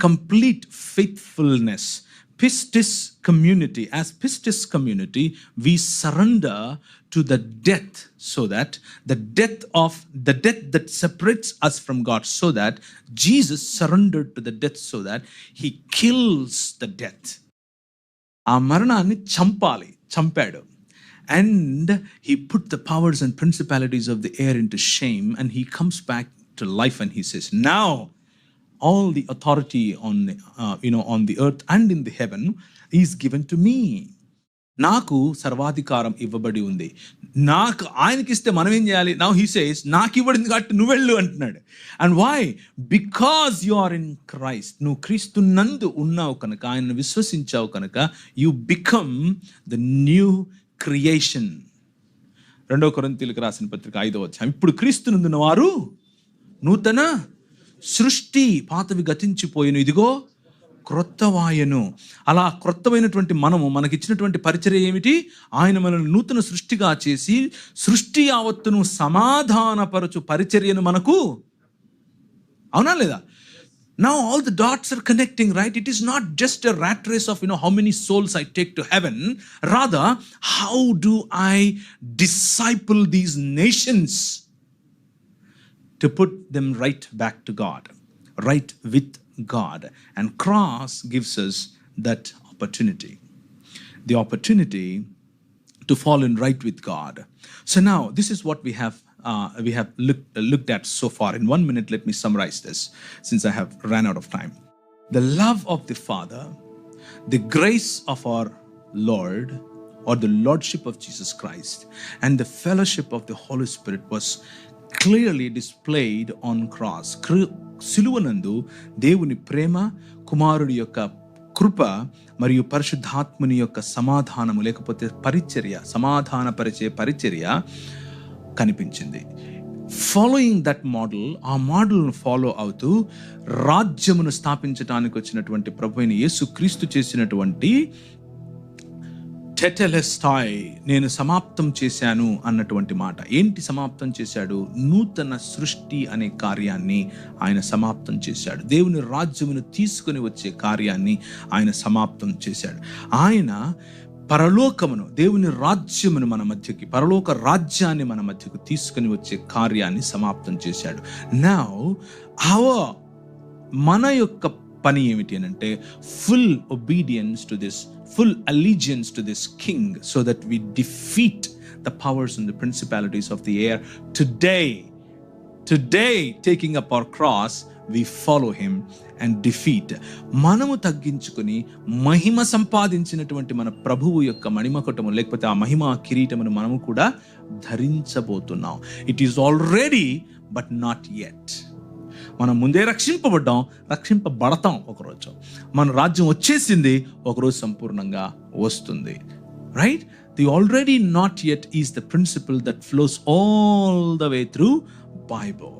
complete faithfulness. Pistis community, as Pistis community, we surrender to the death, so that the death that separates us from God, so that Jesus surrendered to the death, so that he kills the death. ఆ మరణాన్ని చంపాడు. And he put the powers and principalities of the air into shame, and he comes back to life, and he says, now all the authority on the earth and in the heaven is given to me. నాకు సర్వాధికారం ఇవ్వబడి ఉంది. నాకు ఆయనకి ఇస్తే మనం ఏం చేయాలి? Now he says, నాకు ఇవ్వబడింది కాబట్టి నువ్వు వెళ్ళు అంటున్నాడు. And why? Because you are in Christ. నువ్వు క్రీస్తు నందు ఉన్నావు కనుక, ఆయనను విశ్వసించావు కనుక, you become the new creation. 2 కొరింథీయులకు రాసిన పత్రిక 5వ అధ్యాయం. ఇప్పుడు క్రీస్తునందున్న వారు నూతన సృష్టి, పాతవి గతించిపోయిను, ఇదిగో క్రొత్తవాయను. అలా క్రొత్తమైనటువంటి మనకిచ్చినటువంటి పరిచర్య ఏమిటి? ఆయన మనల్ని నూతన సృష్టిగా చేసి సృష్టి యావత్తును సమాధానపరచు పరిచర్యను మనకు, అవునా లేదా? Now all the dots are connecting, right? It is not just a rat race of how many souls I take to heaven. Rather, how do I disciple these nations to put them right back to God, right with God? And cross gives us that opportunity, the opportunity to fall in right with God. So now this is what we have looked at so far. In 1 minute, let me summarize this, since I have ran out of time. The love of the Father, the grace of our Lord, or the Lordship of Jesus Christ, and the fellowship of the Holy Spirit was clearly displayed on cross. సిలువనందు దేవుని ప్రేమ, కుమారుడి యొక్క కృప మరియు పరిశుద్ధాత్ముని యొక్క సమాధానము లేకపోతే పరిచర్య, సమాధానపరిచే పరిచర్య కనిపించింది. ఫాలోయింగ్ దట్ మోడల్, ఆ మోడల్ను ఫాలో అవుతూ రాజ్యమును స్థాపించడానికి వచ్చినటువంటి ప్రభువైన యేసుక్రీస్తు చేసినటువంటి టెటెలెస్టాయ్, నేను సమాప్తం చేశాను అన్నటువంటి మాట. ఏంటి సమాప్తం చేశాడు? నూతన సృష్టి అనే కార్యాన్ని ఆయన సమాప్తం చేశాడు. దేవుని రాజ్యమును తీసుకుని వచ్చే కార్యాన్ని ఆయన సమాప్తం చేశాడు. ఆయన పరలోకమును, దేవుని రాజ్యమును మన మధ్యకి, పరలోక రాజ్యాన్ని మన మధ్యకు తీసుకుని వచ్చే కార్యాన్ని సమాప్తం చేశాడు. నౌ మన యొక్క పని ఏమిటి అని అంటే full obedience to this, full allegiance to this king, so that we defeat the powers and the principalities of the air. Today taking up our cross, we follow him and defeat. మనము తగ్గించుకొని మహిమ సంపాదించినటువంటి మన ప్రభువు యొక్క మణిమకుటము లేకపోతే ఆ మహిమ కిరీటమును మనము కూడా ధరించబోతున్నాం. It is already but not yet. మనం ముందే రక్షింపబడతాం. ఒకరోజు మన రాజ్యం వచ్చేసింది, ఒకరోజు సంపూర్ణంగా వస్తుంది. Right? The already not yet is the principal that flows all the way through Bible.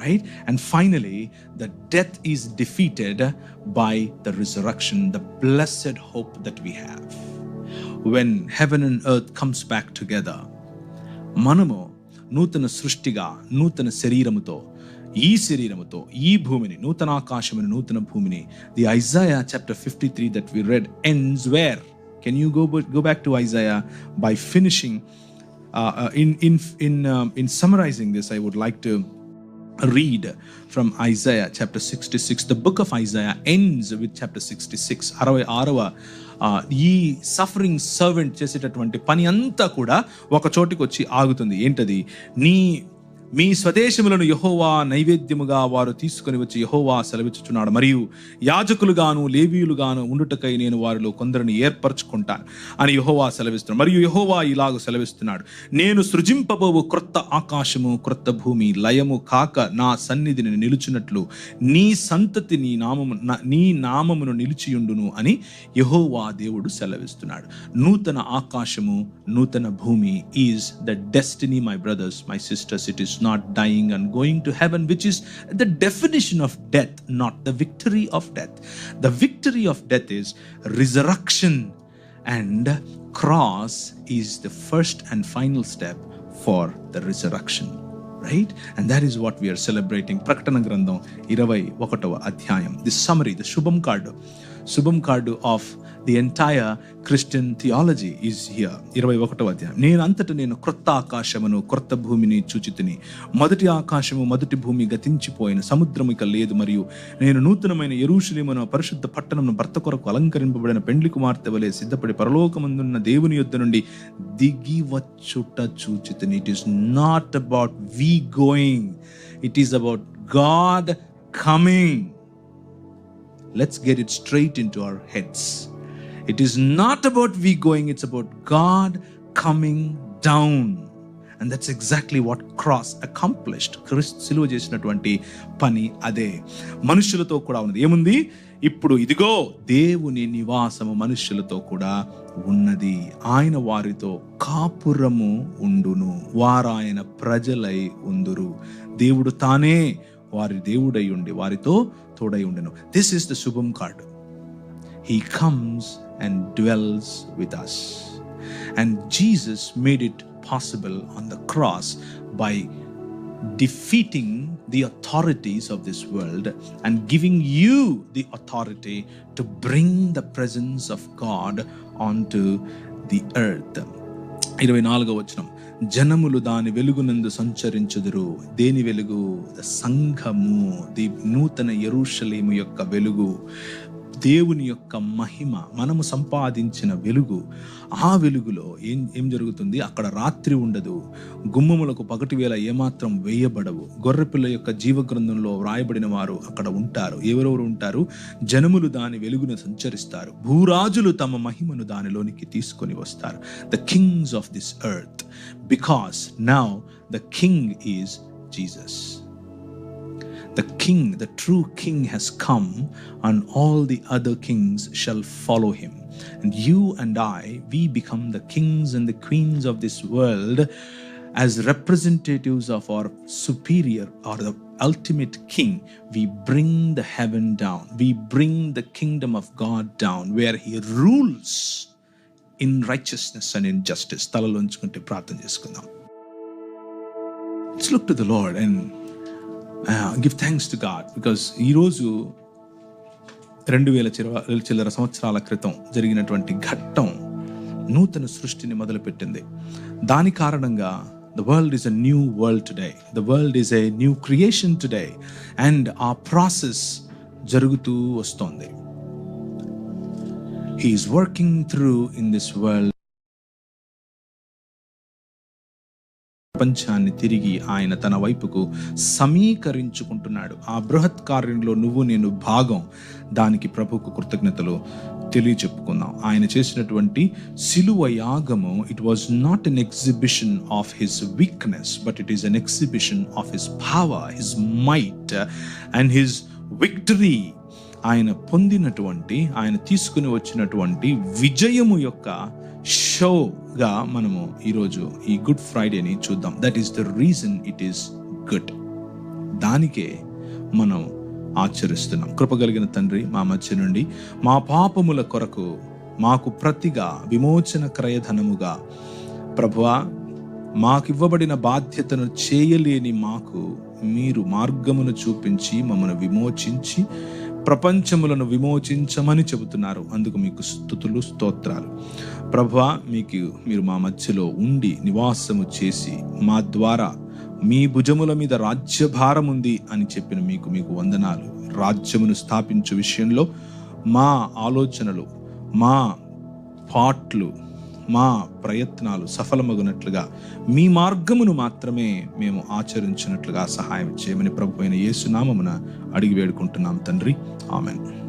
Right? And finally, the death is defeated by the resurrection, the blessed hope that we have. When heaven and earth comes back together, మనము నూతన సృష్టిగా, నూతన శరీరముతో, ఈ శరీరముతో ఈ భూమిని, నూతన ఆకాశమును, నూతన భూమిని, the Isaiah chapter 53 that we read ends where? Can you go back to Isaiah by finishing in summarizing this? I would like to read from Isaiah chapter 66. The book of Isaiah ends with chapter 66. 66వ ఈ suffering servant చేసేటటువంటి పని అంతా కూడా ఒక చోటికి వచ్చి ఆగుతుంది. ఏంటది? మీ స్వదేశములను యెహోవా నైవేద్యముగా వారు తీసుకొని వచ్చి యెహోవా సెలవిచ్చుచున్నాడు. మరియు యాజకులుగాను లేవీయులుగాను ఉండుటకై నేను వారిలో కొందరిని ఏర్పరచుకుంటాను అని యెహోవా సెలవిస్తున్నాడు. మరియు యెహోవా ఇలాగ సెలవిస్తున్నాడు, నేను సృజింపబోవు క్రొత్త ఆకాశము, క్రొత్త భూమి లయము కాక నా సన్నిధిని నిలుచున్నట్లు నీ సంతతి నీ నామమును నిలిచియుండును అని యెహోవా దేవుడు సెలవిస్తున్నాడు. నూతన ఆకాశము, నూతన భూమి is the destiny, my brothers, my sisters. It is not dying and going to heaven, which is the definition of death, not the victory of death. The victory of death is resurrection, and cross is the first and final step for the resurrection. Right? And that is what we are celebrating. Prakatana Grandham 21వ అధ్యాయం. The summary, the Shubham card of the entire Christian theology is here. 21వ అధ్యాయం. నేను క్రొత్త ఆకాశమును, క్రొత్త భూమిని చూచితిని. మొదటి ఆకాశము, మొదటి భూమి గతించిపోయిన, సముద్రము ఇక లేదు. మరియు నేను నూతనమైన యెరూషలేమును, పరిశుద్ధ పట్టణమును, భర్త కొరకు అలంకరింపబడిన పెండ్లి కుమార్తె వలె సిద్ధపడి పరలోకమందున్న దేవుని యొద్ద నుండి దిగి వచ్చుట చూచితిని. It is not about we going, it is about God coming. Let's get it straight into our heads. It is not about we going, it's about God coming down. And that's exactly what cross accomplished. క్రీస్తు సిలువ చేసినటువంటి పని అదే. మనుషులతో కూడా ఉన్నది. ఏముంది? ఇప్పుడు ఇదిగో దేవుని నివాసము మనుషులతో కూడా ఉన్నది. ఆయన వారితో కాపురము ఉండును, వారాయన ప్రజలై ఉందురు. దేవుడు తానే వారి దేవుడై ఉండి వారితో తోడై ఉండెను. This is the Shubham card. He comes and dwells with us. And Jesus made it possible on the cross by defeating the authorities of this world and giving you the authority to bring the presence of God onto the earth. 24వ వచనం, జనములు దాని వెలుగునందు సంచరించుదురు. దేని వెలుగు? సంఘము, the నూతన యెరూషలేము యొక్క వెలుగు, దేవుని యొక్క మహిమ, మనము సంపాదించిన వెలుగు. ఆ వెలుగులో ఏం జరుగుతుంది? అక్కడ రాత్రి ఉండదు, గుమ్మములకు పగటి వేళ ఏమాత్రం వేయబడవు. గొర్రెపిల్ల యొక్క జీవగ్రంథంలో వ్రాయబడిన వారు అక్కడ ఉంటారు. ఎవరెవరు ఉంటారు? జనములు దాని వెలుగును సంచరిస్తారు. భూరాజులు తమ మహిమను దానిలోనికి తీసుకొని వస్తారు. The Kings of this earth, because now the king is Jesus. the king, the true king has come, and all the other kings shall follow him. And you and I, we become the kings and the queens of this world as representatives of our superior or the ultimate king. We bring the heaven down. We bring the kingdom of God down, where he rules in righteousness and in justice. తలలోంచుకుంటే ప్రార్థన చేసుకుందాం. Let's look to the Lord and give thanks to God, because ఈరోజు 2000 చిల్లర సంవత్సరాల క్రితం జరిగినటువంటి ఘట్టం నూతన సృష్టిని మొదలుపెట్టింది. దాని కారణంగా the world is a new world today. The world is a new creation today. And our process జరుగుతూ వస్తోంది. He is working through in this world. ప్రపంచాన్ని తిరిగి ఆయన తన వైపుకు సమీకరించుకుంటున్నాడు. ఆ బృహత్ కార్యంలో నువ్వు నేను భాగం. దానికి ప్రభువుకు కృతజ్ఞతలు తెలియచెప్పుకుందాం. ఆయన చేసినటువంటి సిలువ యాగము, it was not an exhibition of his weakness, but it is an exhibition of his power, his might and his victory. ఆయన పొందినటువంటి, ఆయన తీసుకుని వచ్చినటువంటి విజయము యొక్క షోగా మనము ఈరోజు ఈ గుడ్ ఫ్రైడేని చూద్దాం. That is the reason it is good. దానికే మనం ఆచరిస్తున్నాం. కృపగలిగిన తండ్రి, మా మధ్య నుండి మా పాపముల కొరకు మాకు ప్రతిగా విమోచన క్రయధనముగా ప్రభువా మాకివ్వబడిన బాధ్యతను చేయలేని మాకు మీరు మార్గమును చూపించి మమ్మల్ని విమోచించి ప్రపంచములను విమోచించమని చెబుతున్నారు. అందుకు మీకు స్తుతులు, స్తోత్రాలు. ప్రభువా, మీరు మా మధ్యలో ఉండి నివాసము చేసి మా ద్వారా మీ భుజముల మీద రాజ్యభారం ఉంది అని చెప్పిన మీకు వందనాలు. రాజ్యమును స్థాపించు విషయంలో మా ఆలోచనలు, మా పాట్లు, మా ప్రయత్నాలు సఫలమగునట్లుగా మీ మార్గమును మాత్రమే మేము ఆచరించినట్లుగా సహాయం చేయమని ప్రభు అయిన యేసు నామమున అడిగి వేడుకుంటున్నాం తండ్రి. ఆమెన్.